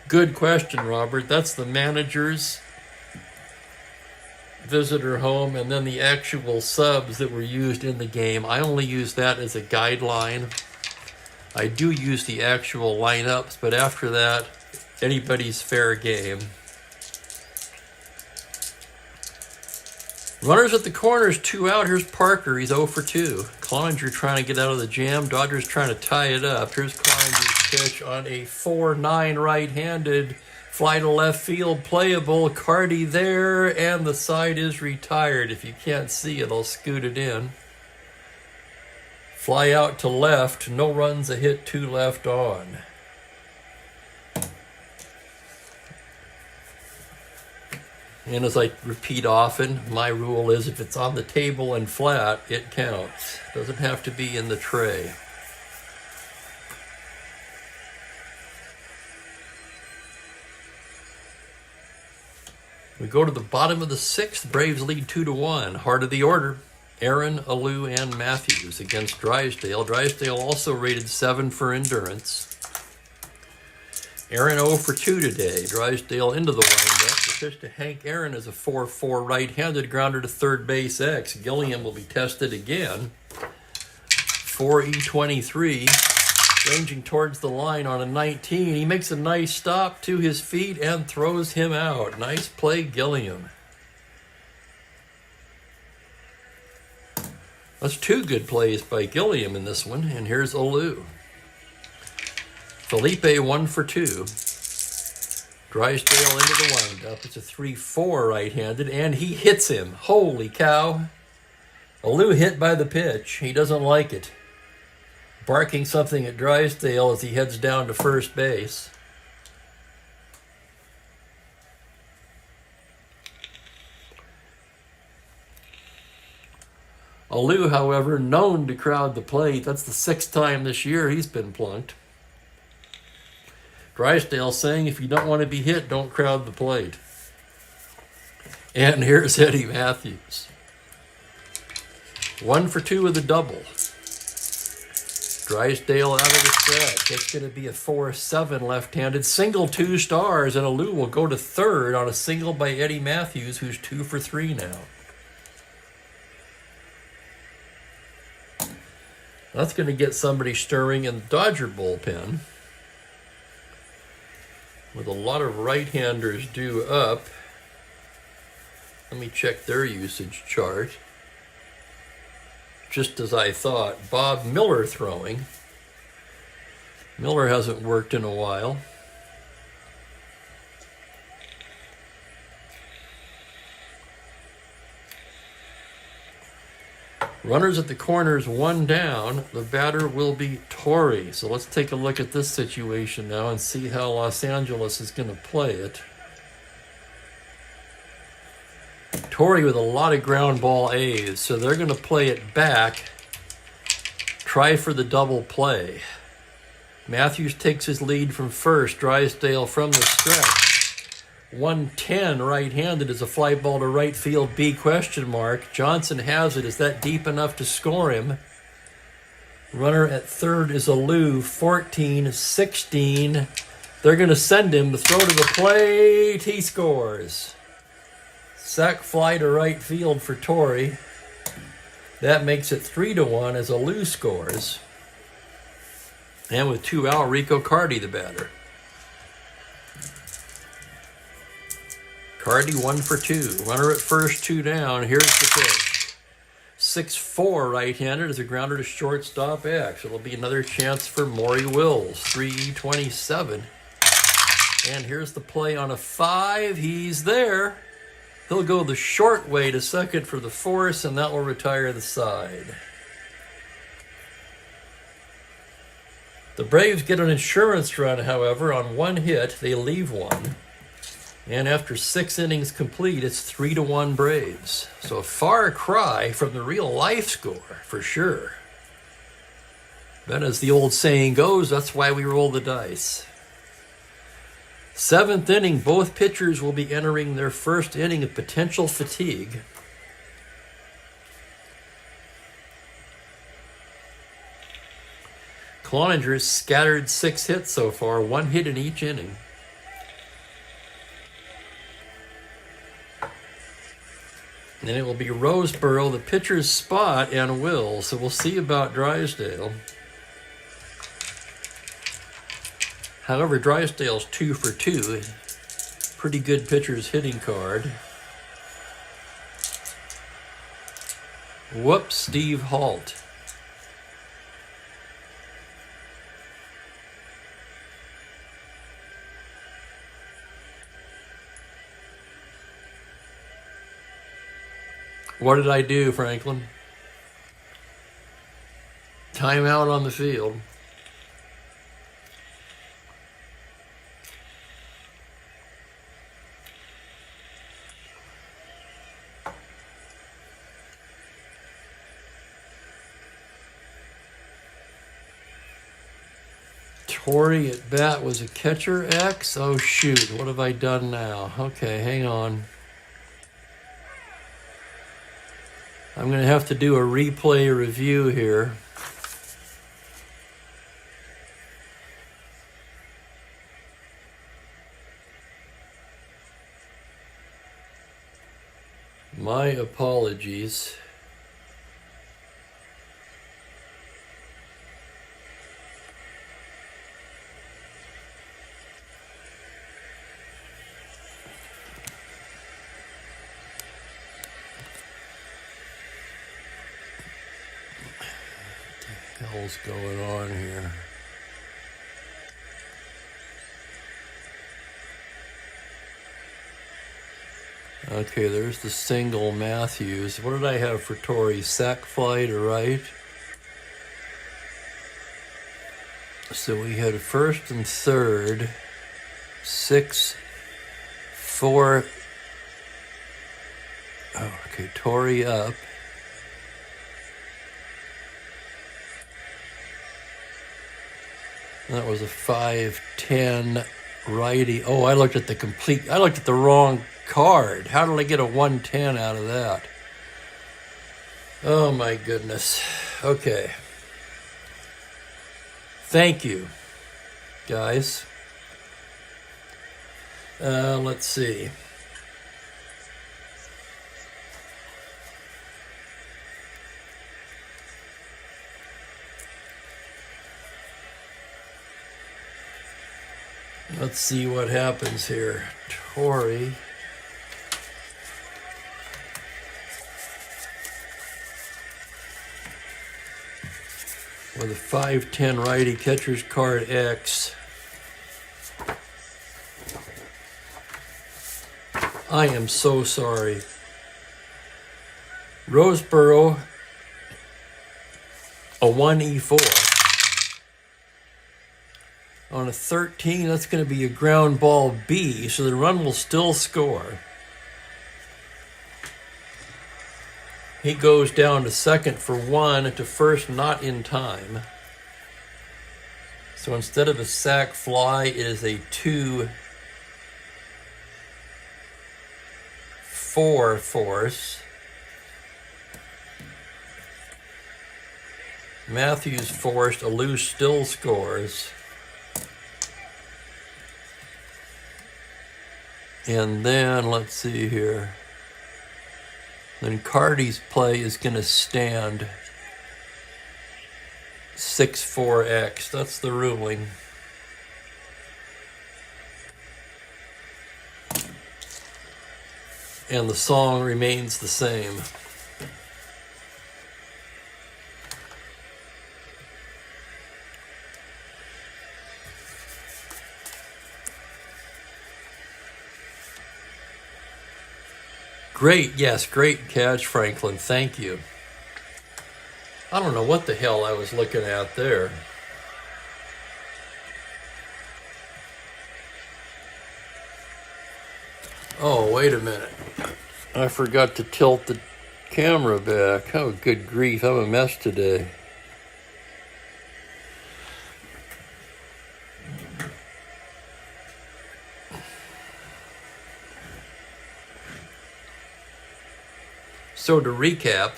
Good question, Robert. That's the manager's visitor home and then the actual subs that were used in the game. I only use that as a guideline. I do use the actual lineups, but after that, anybody's fair game. Runners at the corners, 2 out. Here's Parker. He's 0 for 2. Cloninger trying to get out of the jam. Dodgers trying to tie it up. Here's Cloninger's pitch on a 4-9 right-handed. Fly to left field, playable. Cardi there, and the side is retired. If you can't see it, I'll scoot it in. Fly out to left. No runs, a hit, 2 left on. And as I repeat often, my rule is if it's on the table and flat, it counts. Doesn't have to be in the tray. We go to the bottom of the 6th. Braves lead 2-1. Heart of the order. Aaron, Alou, and Matthews against Drysdale. Drysdale also rated 7 for endurance. Aaron 0 for 2 today. Drysdale into the windup. The pitch to Hank Aaron is a 4-4 right-handed grounder to third base X. Gilliam will be tested again. 4E23, ranging towards the line on a 19. He makes a nice stop to his feet and throws him out. Nice play, Gilliam. That's 2 good plays by Gilliam in this one. And here's Alou. Felipe 1 for 2. Drysdale into the windup. It's a 3-4 right-handed, and he hits him. Holy cow. Alou hit by the pitch. He doesn't like it. Barking something at Drysdale as he heads down to first base. Alou, however, known to crowd the plate. That's the 6th time this year he's been plunked. Drysdale saying if you don't want to be hit, don't crowd the plate. And here's Eddie Matthews. 1 for 2 with a double. Drysdale out of the stretch. It's going to be a 4-7 left-handed single, 2 stars, and Alou will go to third on a single by Eddie Matthews, who's 2 for 3 now. That's going to get somebody stirring in the Dodger bullpen. With a lot of right-handers due up. Let me check their usage chart. Just as I thought, Bob Miller throwing. Miller hasn't worked in a while. Runners at the corners, 1 down. The batter will be Torrey. So let's take a look at this situation now and see how Los Angeles is going to play it. Torrey with a lot of ground ball A's, so they're going to play it back. Try for the double play. Matthews takes his lead from first. Drysdale from the stretch. 110 right-handed is a fly ball to right field, B question mark. Johnson has it. Is that deep enough to score him? Runner at third is Alou, 14-16. They're going to send him. The throw to the plate. He scores. Sac fly to right field for Torrey. That makes it 3-1 as Alou scores. And with 2 out, Rico Cardi the batter. Cardi 1 for 2. Runner at first, 2 down. Here's the pitch. 6-4 right-handed is a grounder to shortstop X. It'll be another chance for Maury Wills. 3-27. And here's the play on a 5. He's there. He'll go the short way to second for the force, and that will retire the side. The Braves get an insurance run, however, on 1 hit. They leave 1. And after 6 innings complete, it's 3-1 Braves. So a far cry from the real life score, for sure. But as the old saying goes, that's why we roll the dice. 7th inning, both pitchers will be entering their first inning of potential fatigue. Cloninger's scattered 6 hits so far, 1 hit in each inning. And then it will be Roseboro, the pitcher's spot, and Will. So we'll see about Drysdale. However, Drysdale's 2 for 2. Pretty good pitcher's hitting card. Whoops, Steve Halt. What did I do, Franklin? Timeout on the field. Torrey at bat was a catcher X. Oh shoot, what have I done now? Okay, hang on. I'm going to have to do a replay review here. My apologies. What the hell's going on here? Okay, there's the single Matthews. What did I have for Torrey? Sack fly to right. So we had first and third, 6, 4. Oh, okay, Torrey up. That was a 5-10 righty. Oh, I looked at the wrong card. How did I get a 110 out of that? Oh my goodness. Okay. Thank you, guys. Let's see. Let's see what happens here. Torrey. With a 5-10 righty, catcher's card X. I am so sorry. Roseboro, a 1E4. On a 13, that's going to be a ground ball B, so the run will still score. He goes down to second for 1, to first not in time. So instead of a sac fly, it is a 2-4 force. Matthews forced, a loose still scores. And then, let's see here. Then Cardi's play is going to stand 6-4X. That's the ruling. And the song remains the same. Great, yes, great catch, Franklin. Thank you. I don't know what the hell I was looking at there. Oh, wait a minute. I forgot to tilt the camera back. Oh, good grief, I'm a mess today. So to recap,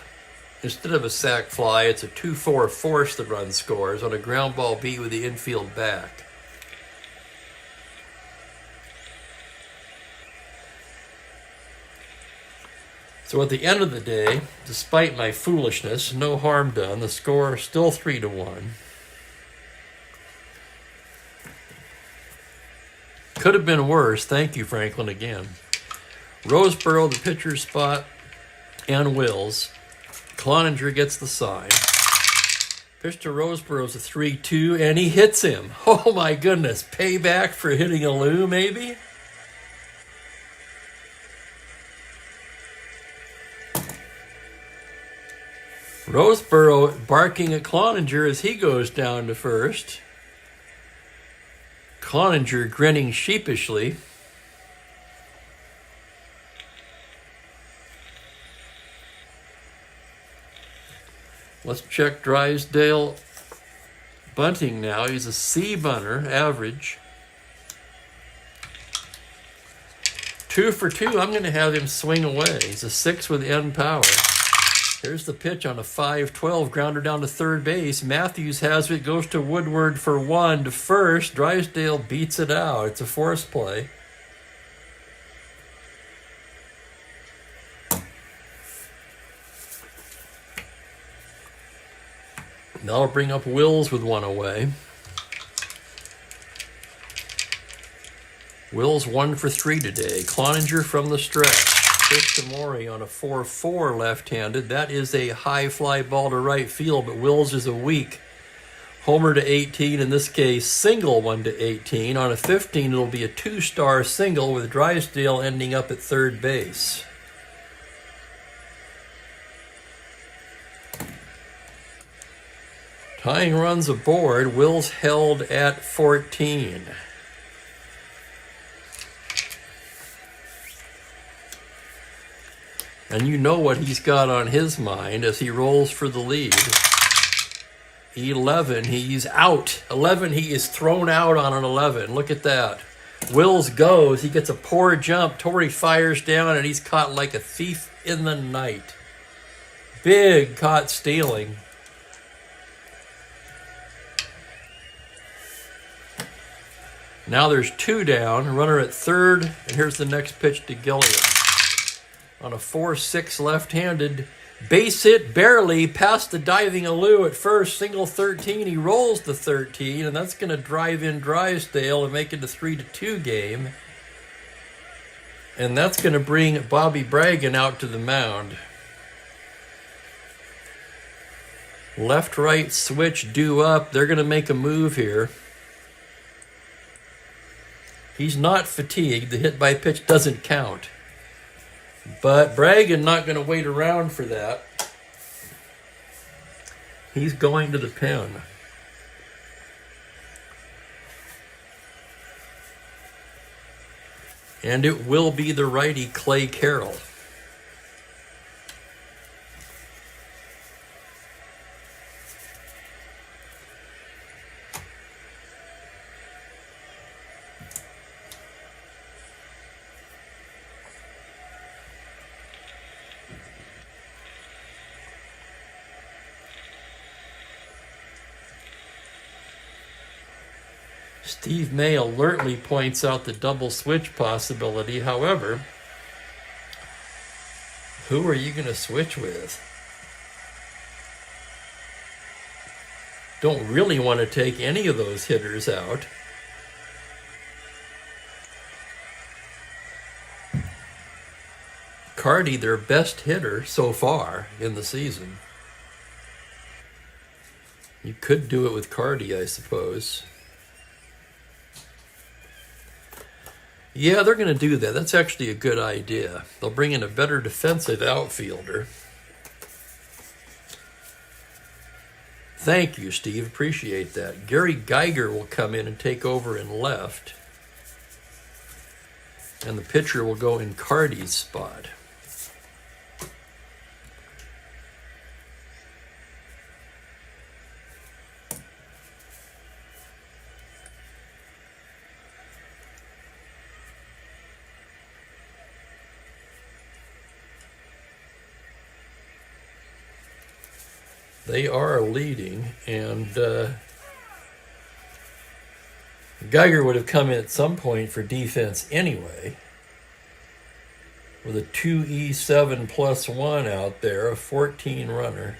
instead of a sac fly, it's a 2-4 force the run scores on a ground ball B with the infield back. So at the end of the day, despite my foolishness, no harm done, the score is still 3-1. Could have been worse. Thank you, Franklin, again. Roseboro, the pitcher's spot, and Wills. Cloninger gets the sign. Pitch to Roseborough's a 3-2, and he hits him. Oh my goodness. Payback for hitting a Lou, maybe? Roseborough barking at Cloninger as he goes down to first. Cloninger grinning sheepishly. Let's check Drysdale bunting now. He's a C bunter, average. 2 for 2. I'm going to have him swing away. He's a 6 with end power. Here's the pitch on a 5-12, grounder down to third base. Matthews has it, goes to Woodward for 1 to first. Drysdale beats it out. It's a force play. That'll bring up Wills with 1 away. Wills 1 for 3 today. Cloninger from the stretch. Pitch to Morey on a 4-4 left-handed. That is a high fly ball to right field, but Wills is a weak homer to 18. In this case, single 1 to 18. On a 15, it'll be a 2-star single with Drysdale ending up at third base. Tying runs aboard. Wills held at 14. And you know what he's got on his mind as he rolls for the lead. 11, he's out. 11, he is thrown out on an 11. Look at that. Wills goes. He gets a poor jump. Torrey fires down, and he's caught like a thief in the night. Big caught stealing. Now there's 2 down. Runner at third, and here's the next pitch to Gilliam. On a 4-6 left-handed base hit, barely past the diving Alou at first, single 13. He rolls the 13, and that's going to drive in Drysdale and make it a 3-2 game. And that's going to bring Bobby Bragan out to the mound. Left-right switch due up. They're going to make a move here. He's not fatigued. The hit by pitch doesn't count. But Bragan not going to wait around for that. He's going to the pen. And it will be the righty Clay Carroll. Steve May alertly points out the double switch possibility. However, who are you going to switch with? Don't really want to take any of those hitters out. Carty, their best hitter so far in the season. You could do it with Carty, I suppose. Yeah, they're going to do that. That's actually a good idea. They'll bring in a better defensive outfielder. Thank you, Steve. Appreciate that. Gary Geiger will come in and take over in left. And the pitcher will go in Carty's spot. They are leading, and Geiger would have come in at some point for defense anyway. With a 2E7 plus 1 out there, a 14 runner.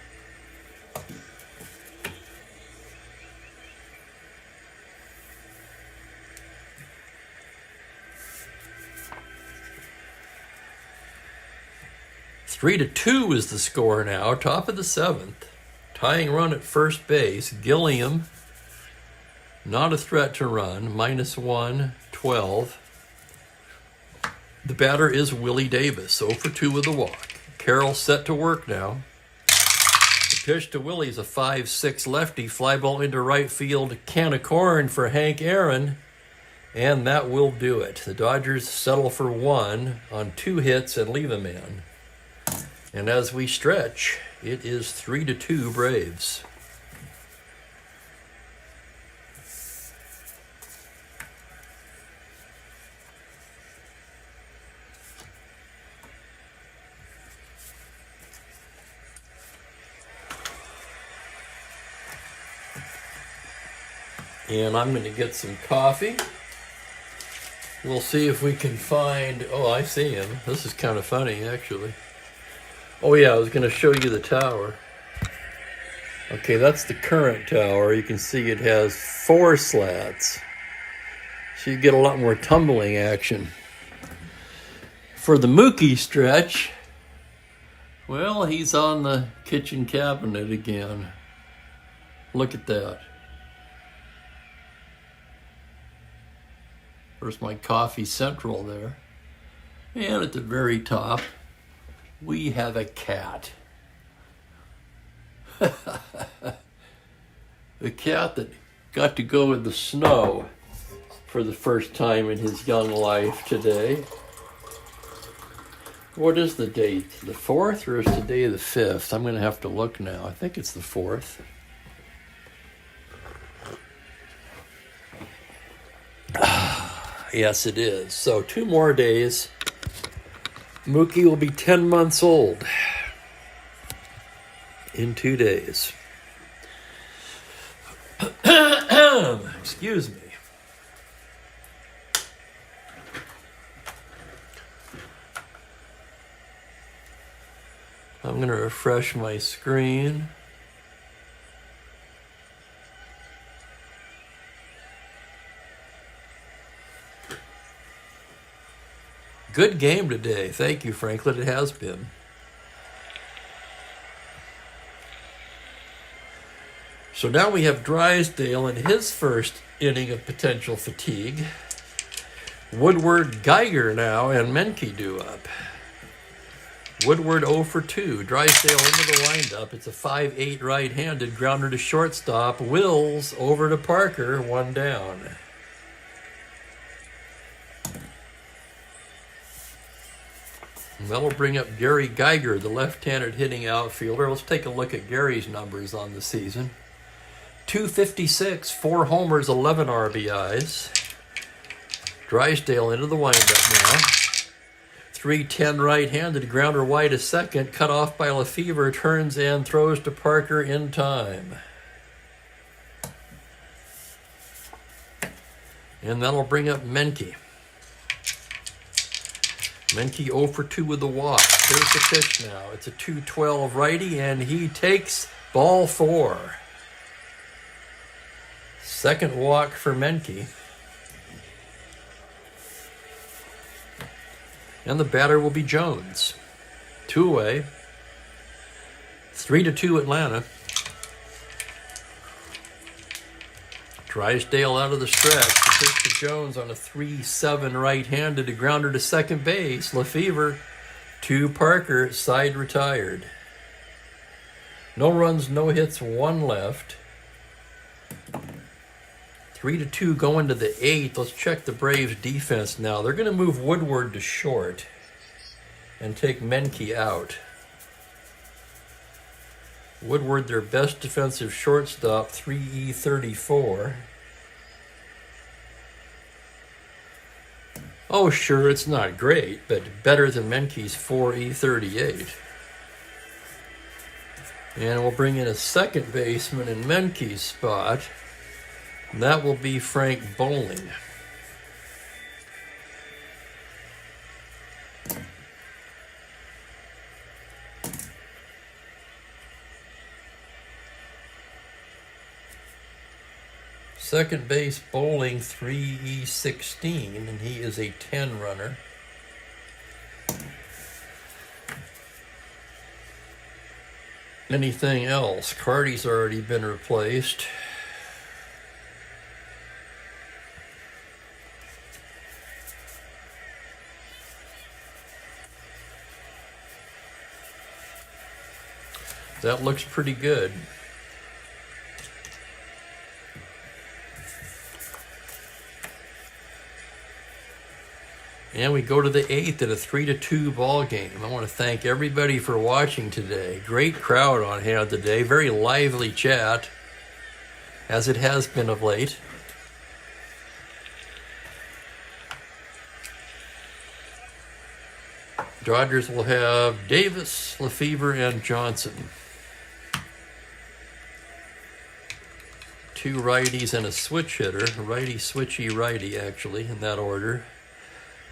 3-2 is the score now, top of the 7th. Tying run at first base, Gilliam, not a threat to run, -1, 12. The batter is Willie Davis, 0 for 2 with a walk. Carroll set to work now. The pitch to Willie is a 5-6 lefty, fly ball into right field, can of corn for Hank Aaron, and that will do it. The Dodgers settle for 1 on 2 hits and leave a man. And as we stretch, it is 3-2 Braves. And I'm going to get some coffee. We'll see if we can find... Oh, I see him. This is kind of funny, actually. Oh, yeah, I was going to show you the tower. Okay, that's the current tower. You can see it has 4 slats. So you get a lot more tumbling action. For the Mookie stretch, well, he's on the kitchen cabinet again. Look at that. There's my coffee central there. And at the very top, we have a cat. A cat that got to go in the snow for the first time in his young life today. What is the date? The 4th or is today the 5th? I'm going to have to look now. I think it's the 4th. Yes, it is. So 2 more days. Mookie will be 10 months old in 2 days. Excuse me. I'm going to refresh my screen. Good game today. Thank you, Franklin. It has been. So now we have Drysdale in his first inning of potential fatigue. Woodward, Geiger now, and Menke due up. Woodward 0 for 2. Drysdale into the windup. It's a 5-8 right-handed grounder to shortstop. Wills over to Parker, 1 down. And that'll bring up Gary Geiger, the left-handed hitting outfielder. Let's take a look at Gary's numbers on the season. 256, 4 homers, 11 RBIs. Drysdale into the windup now. 310 right-handed, grounder wide to second, cut off by Lefevre, turns and throws to Parker in time. And that'll bring up Menke. Menke 0 for 2 with the walk. Here's the pitch now. It's a 2-12 righty, and he takes ball 4. Second walk for Menke. And the batter will be Jones. 2 away. 3-2 Atlanta. Drysdale out of the stretch. The pitch to Jones on a 3-7 right-handed, a grounder to second base. Lefevre to Parker, side retired. No runs, no hits, 1 left. 3-2 going to the 8th. Let's check the Braves defense now. They're going to move Woodward to short and take Menke out. Woodward, their best defensive shortstop, 3E34. Oh, sure, it's not great, but better than Menke's 4E38. And we'll bring in a second baseman in Menke's spot. And that will be Frank Bowling. Second base Bowling, 3E16, and he is a 10 runner. anything else. Cardi's already been replaced. That looks pretty good. And we go to the 8th at a 3-2 ball game. I want to thank everybody for watching today. Great crowd on hand today. Very lively chat, as it has been of late. Dodgers will have Davis, Lefevre, and Johnson. 2 righties and a switch hitter. Righty, switchy, righty, actually, in that order.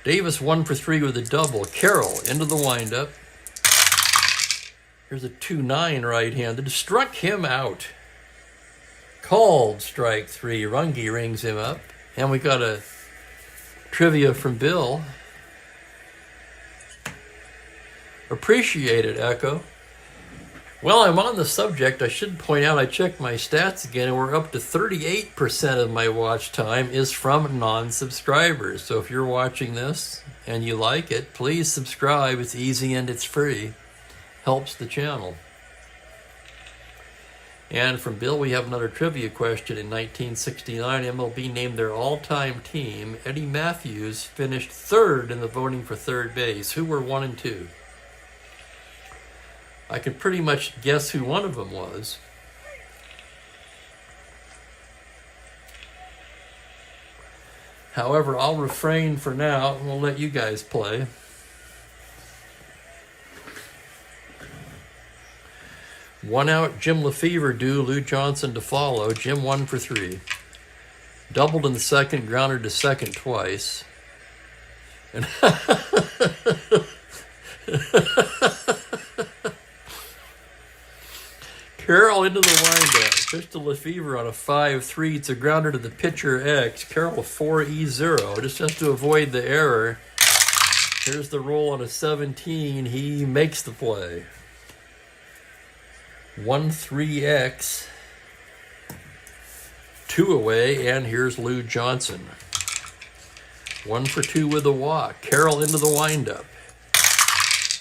Davis 1 for 3 with a double. Carroll into the windup. Here's a 2-9 right-handed. Struck him out. Called strike 3. Runge rings him up. And we got a trivia from Bill. Appreciate it, Echo. Well, I'm on the subject. I should point out I checked my stats again, and we're up to 38% of my watch time is from non-subscribers. So if you're watching this and you like it, please subscribe. It's easy and it's free. Helps the channel. And from Bill, we have another trivia question. In 1969, MLB named their all-time team. Eddie Matthews finished 3rd in the voting for third base. Who were 1 and 2? I can pretty much guess who one of them was. However, I'll refrain for now, and we'll let you guys play. One out, Jim Lefevre due, Lou Johnson to follow. Jim 1 for 3. Doubled in the second, grounded to second twice. And Carroll into the windup. Pitch to Lefevre on a 5-3. It's a grounder to the pitcher X. Carroll 4-E-0. Just has to avoid the error. Here's the roll on a 17. He makes the play. 1-3-X. 2 away, and here's Lou Johnson. 1 for 2 with a walk. Carroll into the windup.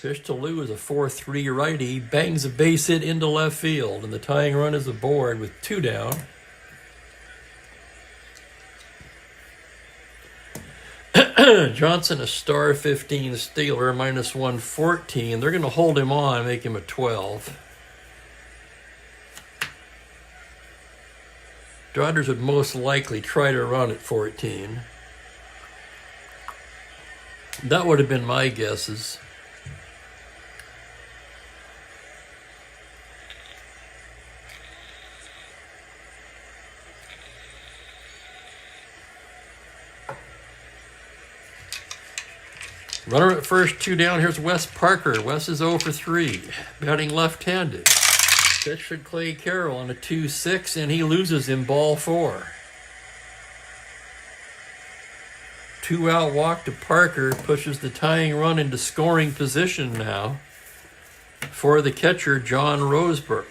Pitch to Lou is a 4-3 righty, bangs a base hit into left field, and the tying run is aboard with 2 down. Johnson, a star 15 stealer, minus 114. They're going to hold him on, make him a 12. Dodgers would most likely try to run at 14. That would have been my guesses. Runner at first, 2 down. Here's Wes Parker. Wes is 0 for 3, batting left-handed. Pitch for Clay Carroll on a 2-6, and he loses in ball 4. 2-out walk to Parker pushes the tying run into scoring position now for the catcher, John Roseboro.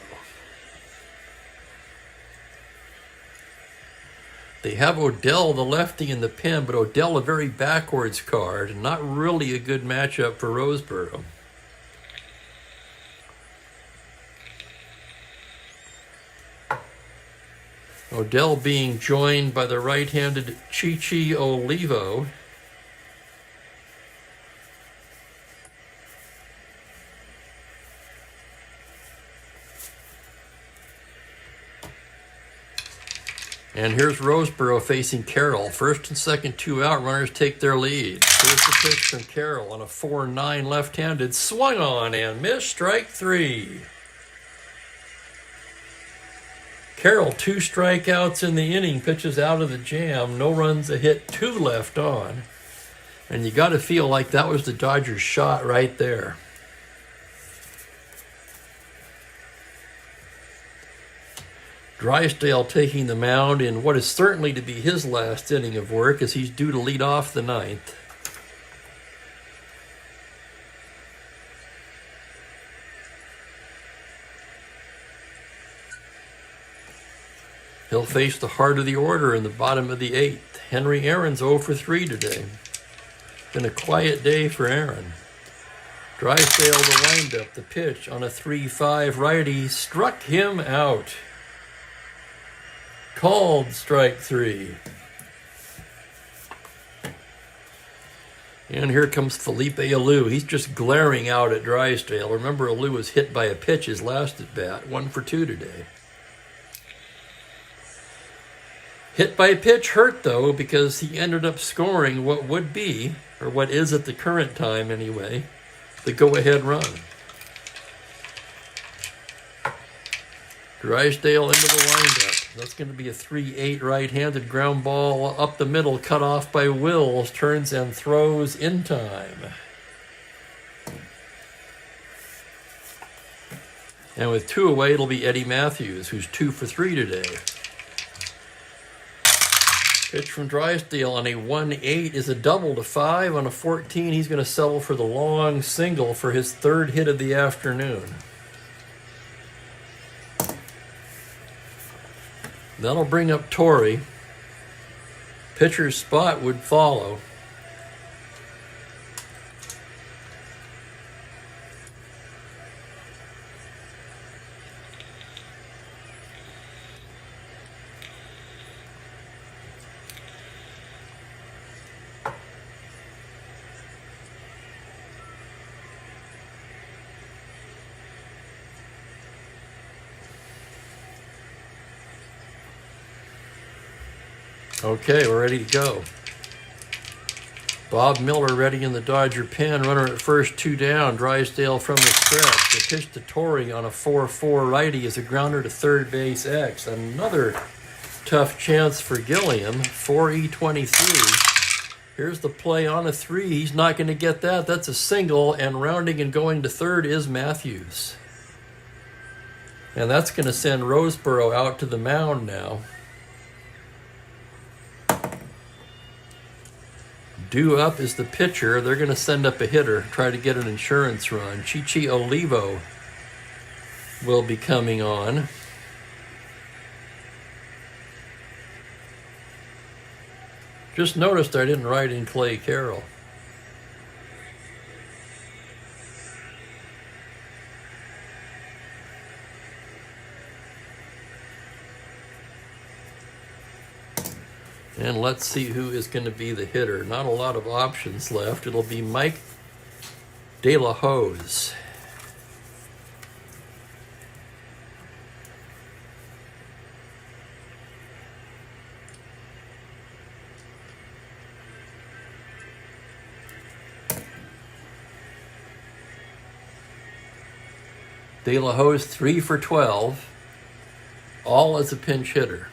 They have Odell, the lefty, in the pen, but Odell a very backwards card, and not really a good matchup for Roseboro. Odell being joined by the right-handed Chichi Olivo. And here's Roseboro facing Carroll. First and second 2-out, runners take their lead. Here's the pitch from Carroll on a 4-9 left-handed. Swung on and missed, strike 3. Carroll, 2 strikeouts in the inning, pitches out of the jam. No runs, a hit, 2 left on. And you got to feel like that was the Dodgers' shot right there. Drysdale taking the mound in what is certainly to be his last inning of work, as he's due to lead off the 9th. He'll face the heart of the order in the bottom of the 8th. Henry Aaron's 0 for 3 today. Been a quiet day for Aaron. Drysdale the windup, the pitch on a 3-5 righty, struck him out. Called strike 3. And here comes Felipe Alou. He's just glaring out at Drysdale. Remember, Alou was hit by a pitch his last at bat. 1 for 2 today. Hit by a pitch hurt, though, because he ended up scoring what would be, or what is at the current time anyway, the go-ahead run. Drysdale into the windup. That's going to be a 3-8 right-handed ground ball up the middle, cut off by Wills, turns and throws in time. And with 2 away, it'll be Eddie Matthews, who's 2 for 3 today. Pitch from Drysdale on a 1-8 is a double to 5. On a 14, he's going to settle for the long single for his 3rd hit of the afternoon. That'll bring up Torrey. Pitcher's spot would follow. Okay, we're ready to go. Bob Miller ready in the Dodger pen. Runner at first, 2 down. Drysdale from the stretch. The pitch to Torrey on a 4-4 righty is a grounder to third base X. Another tough chance for Gilliam. 4E23. Here's the play on a 3. He's not going to get that. That's a single, and rounding and going to third is Matthews. And that's going to send Roseboro out to the mound now. Due up is the pitcher. They're going to send up a hitter, try to get an insurance run. Chichi Olivo will be coming on. Just noticed I didn't write in Clay Carroll. And let's see who is going to be the hitter. Not a lot of options left. It'll be Mike De La Hoz. De La Hoz 3 for 12, all as a pinch hitter.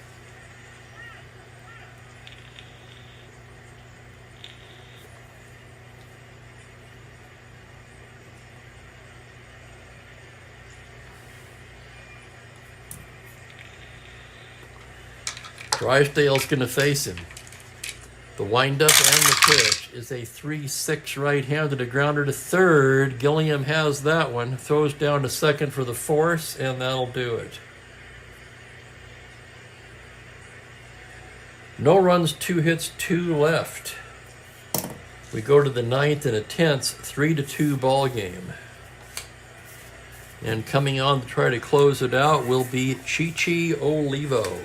Drysdale's going to face him. The windup and the pitch is a 3-6 right-handed, a grounder to third. Gilliam has that one. Throws down to second for the force, and that'll do it. No runs, 2 hits, 2 left. We go to the 9th in a tense 3-2 ball game. And coming on to try to close it out will be Chichi Olivo.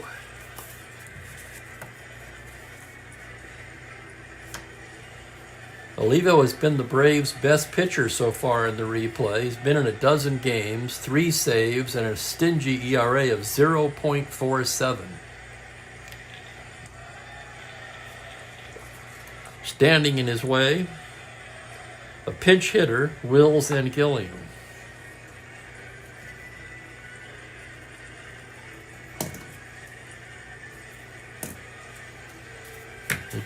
Olivo has been the Braves' best pitcher so far in the replay. He's been in a dozen games, 3 saves, and a stingy ERA of 0.47. Standing in his way, a pinch hitter, Wills and Gilliam.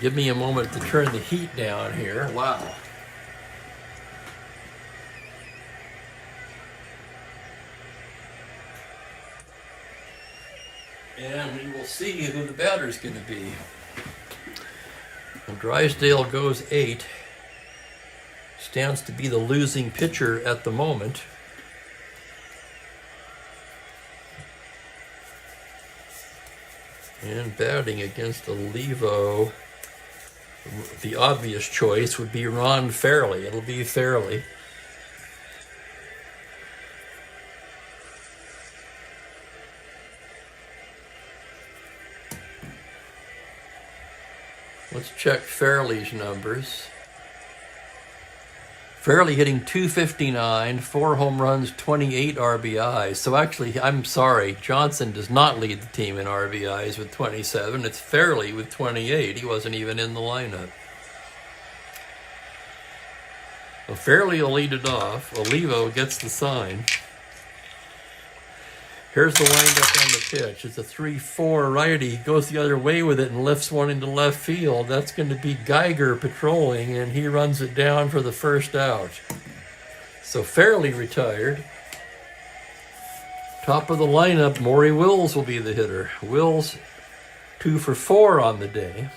Give me a moment to turn the heat down here. Wow. And we will see who the batter's going to be. And Drysdale goes 8. Stands to be the losing pitcher at the moment. And batting against Olivo, the obvious choice would be Ron Fairley. It'll be Fairley. Let's check Fairley's numbers. Fairley hitting .259, 4 home runs, 28 RBIs. So actually, I'm sorry, Johnson does not lead the team in RBIs with 27. It's Fairley with 28. He wasn't even in the lineup. Well, Fairley will lead it off. Olivo gets the sign. Here's the windup on the pitch. It's a 3-4 righty. He goes the other way with it and lifts one into left field. That's going to be Geiger patrolling, and he runs it down for the first out. So Fairley retired. Top of the lineup, Maury Wills will be the hitter. Wills 2 for 4 on the day.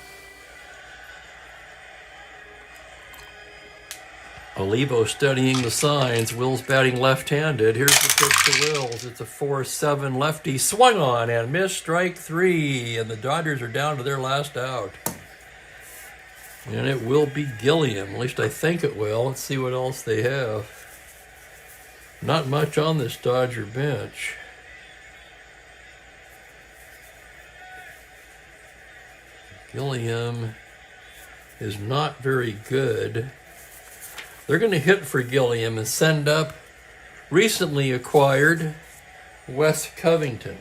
Olivo studying the signs. Wills batting left-handed. Here's the pitch to Wills. It's a 4-7 lefty. Swung on and missed, strike 3. And the Dodgers are down to their last out. And it will be Gilliam. At least I think it will. Let's see what else they have. Not much on this Dodger bench. Gilliam is not very good. They're going to hit for Gilliam and send up recently acquired Wes Covington.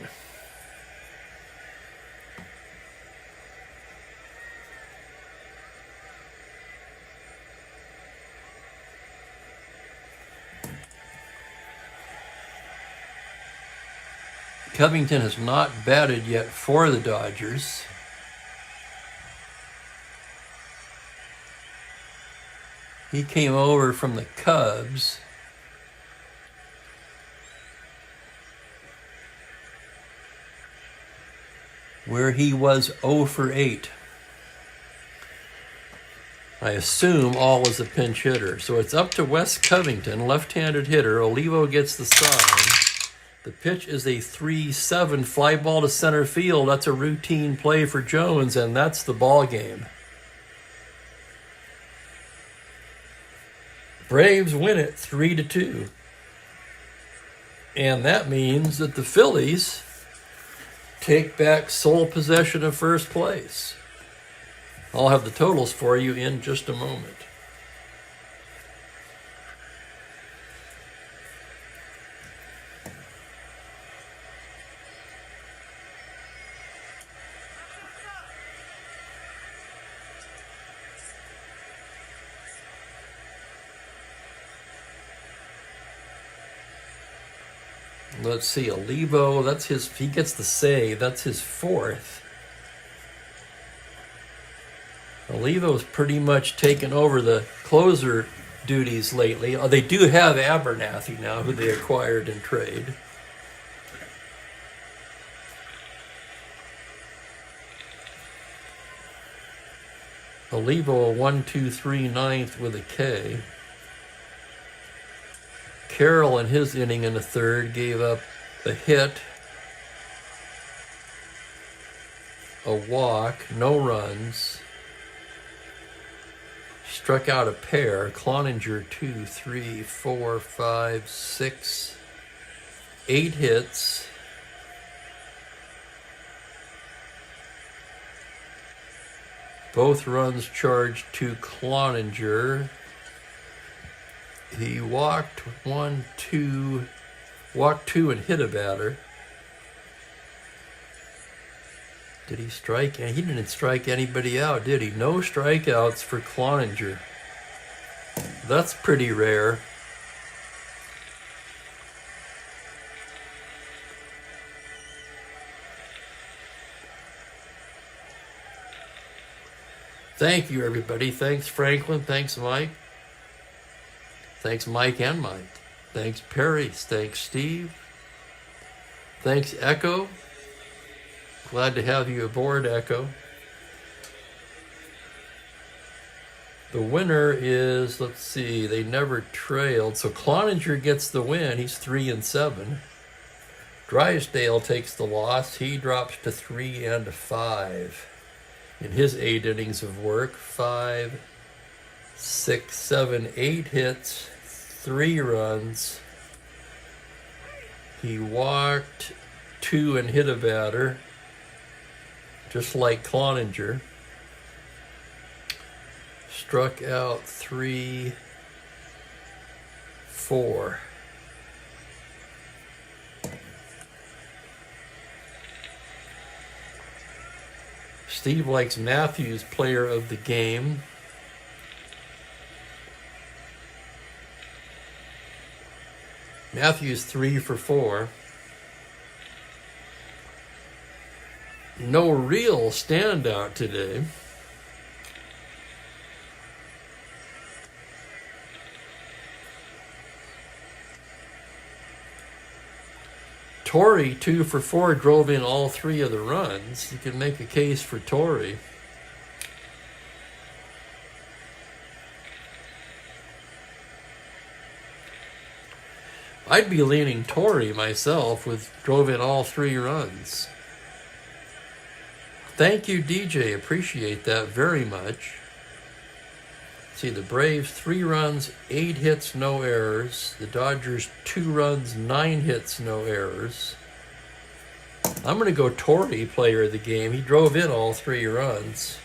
Covington has not batted yet for the Dodgers. He came over from the Cubs. Where he was 0 for 8. I assume all was a pinch hitter. So it's up to Wes Covington, left-handed hitter. Olivo gets the sign. The pitch is a 3-7 fly ball to center field. That's a routine play for Jones, and that's the ball game. Braves win it 3-2. And that means that the Phillies take back sole possession of first place. I'll have the totals for you in just a moment. Let's see, Olivo, he gets the save, that's his 4th. Olivo's pretty much taken over the closer duties lately. They do have Abernathy now, who they acquired in trade. Olivo, 1-2-3 ninth with a K. Carroll in his inning in the 3rd gave up a hit, a walk, no runs, struck out a pair. Cloninger 2, 3, 4, 5, 6, 8 hits. Both runs charged to Cloninger. He walked 2 and hit a batter. Did he strike? He didn't strike anybody out, did he? No strikeouts for Cloninger. That's pretty rare. Thank you, everybody. Thanks, Franklin. Thanks, Mike. Thanks, Mike and Mike. Thanks, Perry. Thanks, Steve. Thanks, Echo. Glad to have you aboard, Echo. The winner is, let's see, they never trailed. So Cloninger gets the win. He's 3-7. Drysdale takes the loss. He drops to 3 and 5 in his 8 innings of work. 5, 6, 7, 8 hits, 3 runs. He walked 2 and hit a batter, just like Cloninger. Struck out 3, 4. Steve likes Matthews player of the game. Matthews 3 for 4. No real standout today. Torrey 2 for 4 drove in all 3 of the runs. You can make a case for Torrey. I'd be leaning Torrey myself, with drove in all 3 runs. Thank you, DJ. Appreciate that very much. See, the Braves 3 runs, 8 hits, no errors. The Dodgers 2 runs, 9 hits, no errors. I'm going to go Torrey player of the game. He drove in all 3 runs.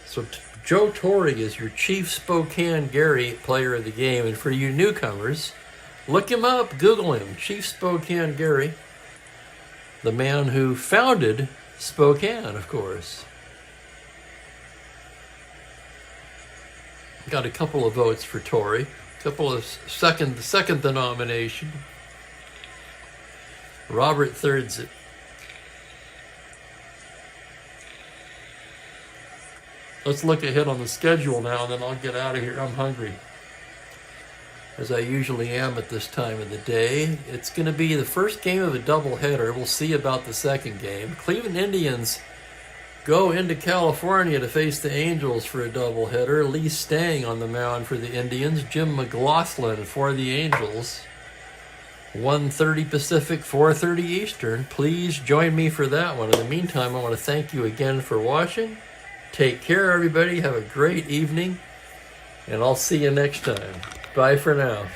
So Joe Torrey is your Chief Spokane Gary player of the game. And for you newcomers, look him up, Google him. Chief Spokane Gary, the man who founded Spokane, of course. Got a couple of votes for Torrey. Couple of second the nomination. Robert thirds it. Let's look ahead on the schedule now, and then I'll get out of here. I'm hungry, as I usually am at this time of the day. It's going to be the first game of a doubleheader. We'll see about the second game. Cleveland Indians go into California to face the Angels for a doubleheader. Lee Stang on the mound for the Indians. Jim McLaughlin for the Angels. 1:30 Pacific, 4:30 Eastern. Please join me for that one. In the meantime, I want to thank you again for watching. Take care, everybody. Have a great evening, and I'll see you next time. Bye for now.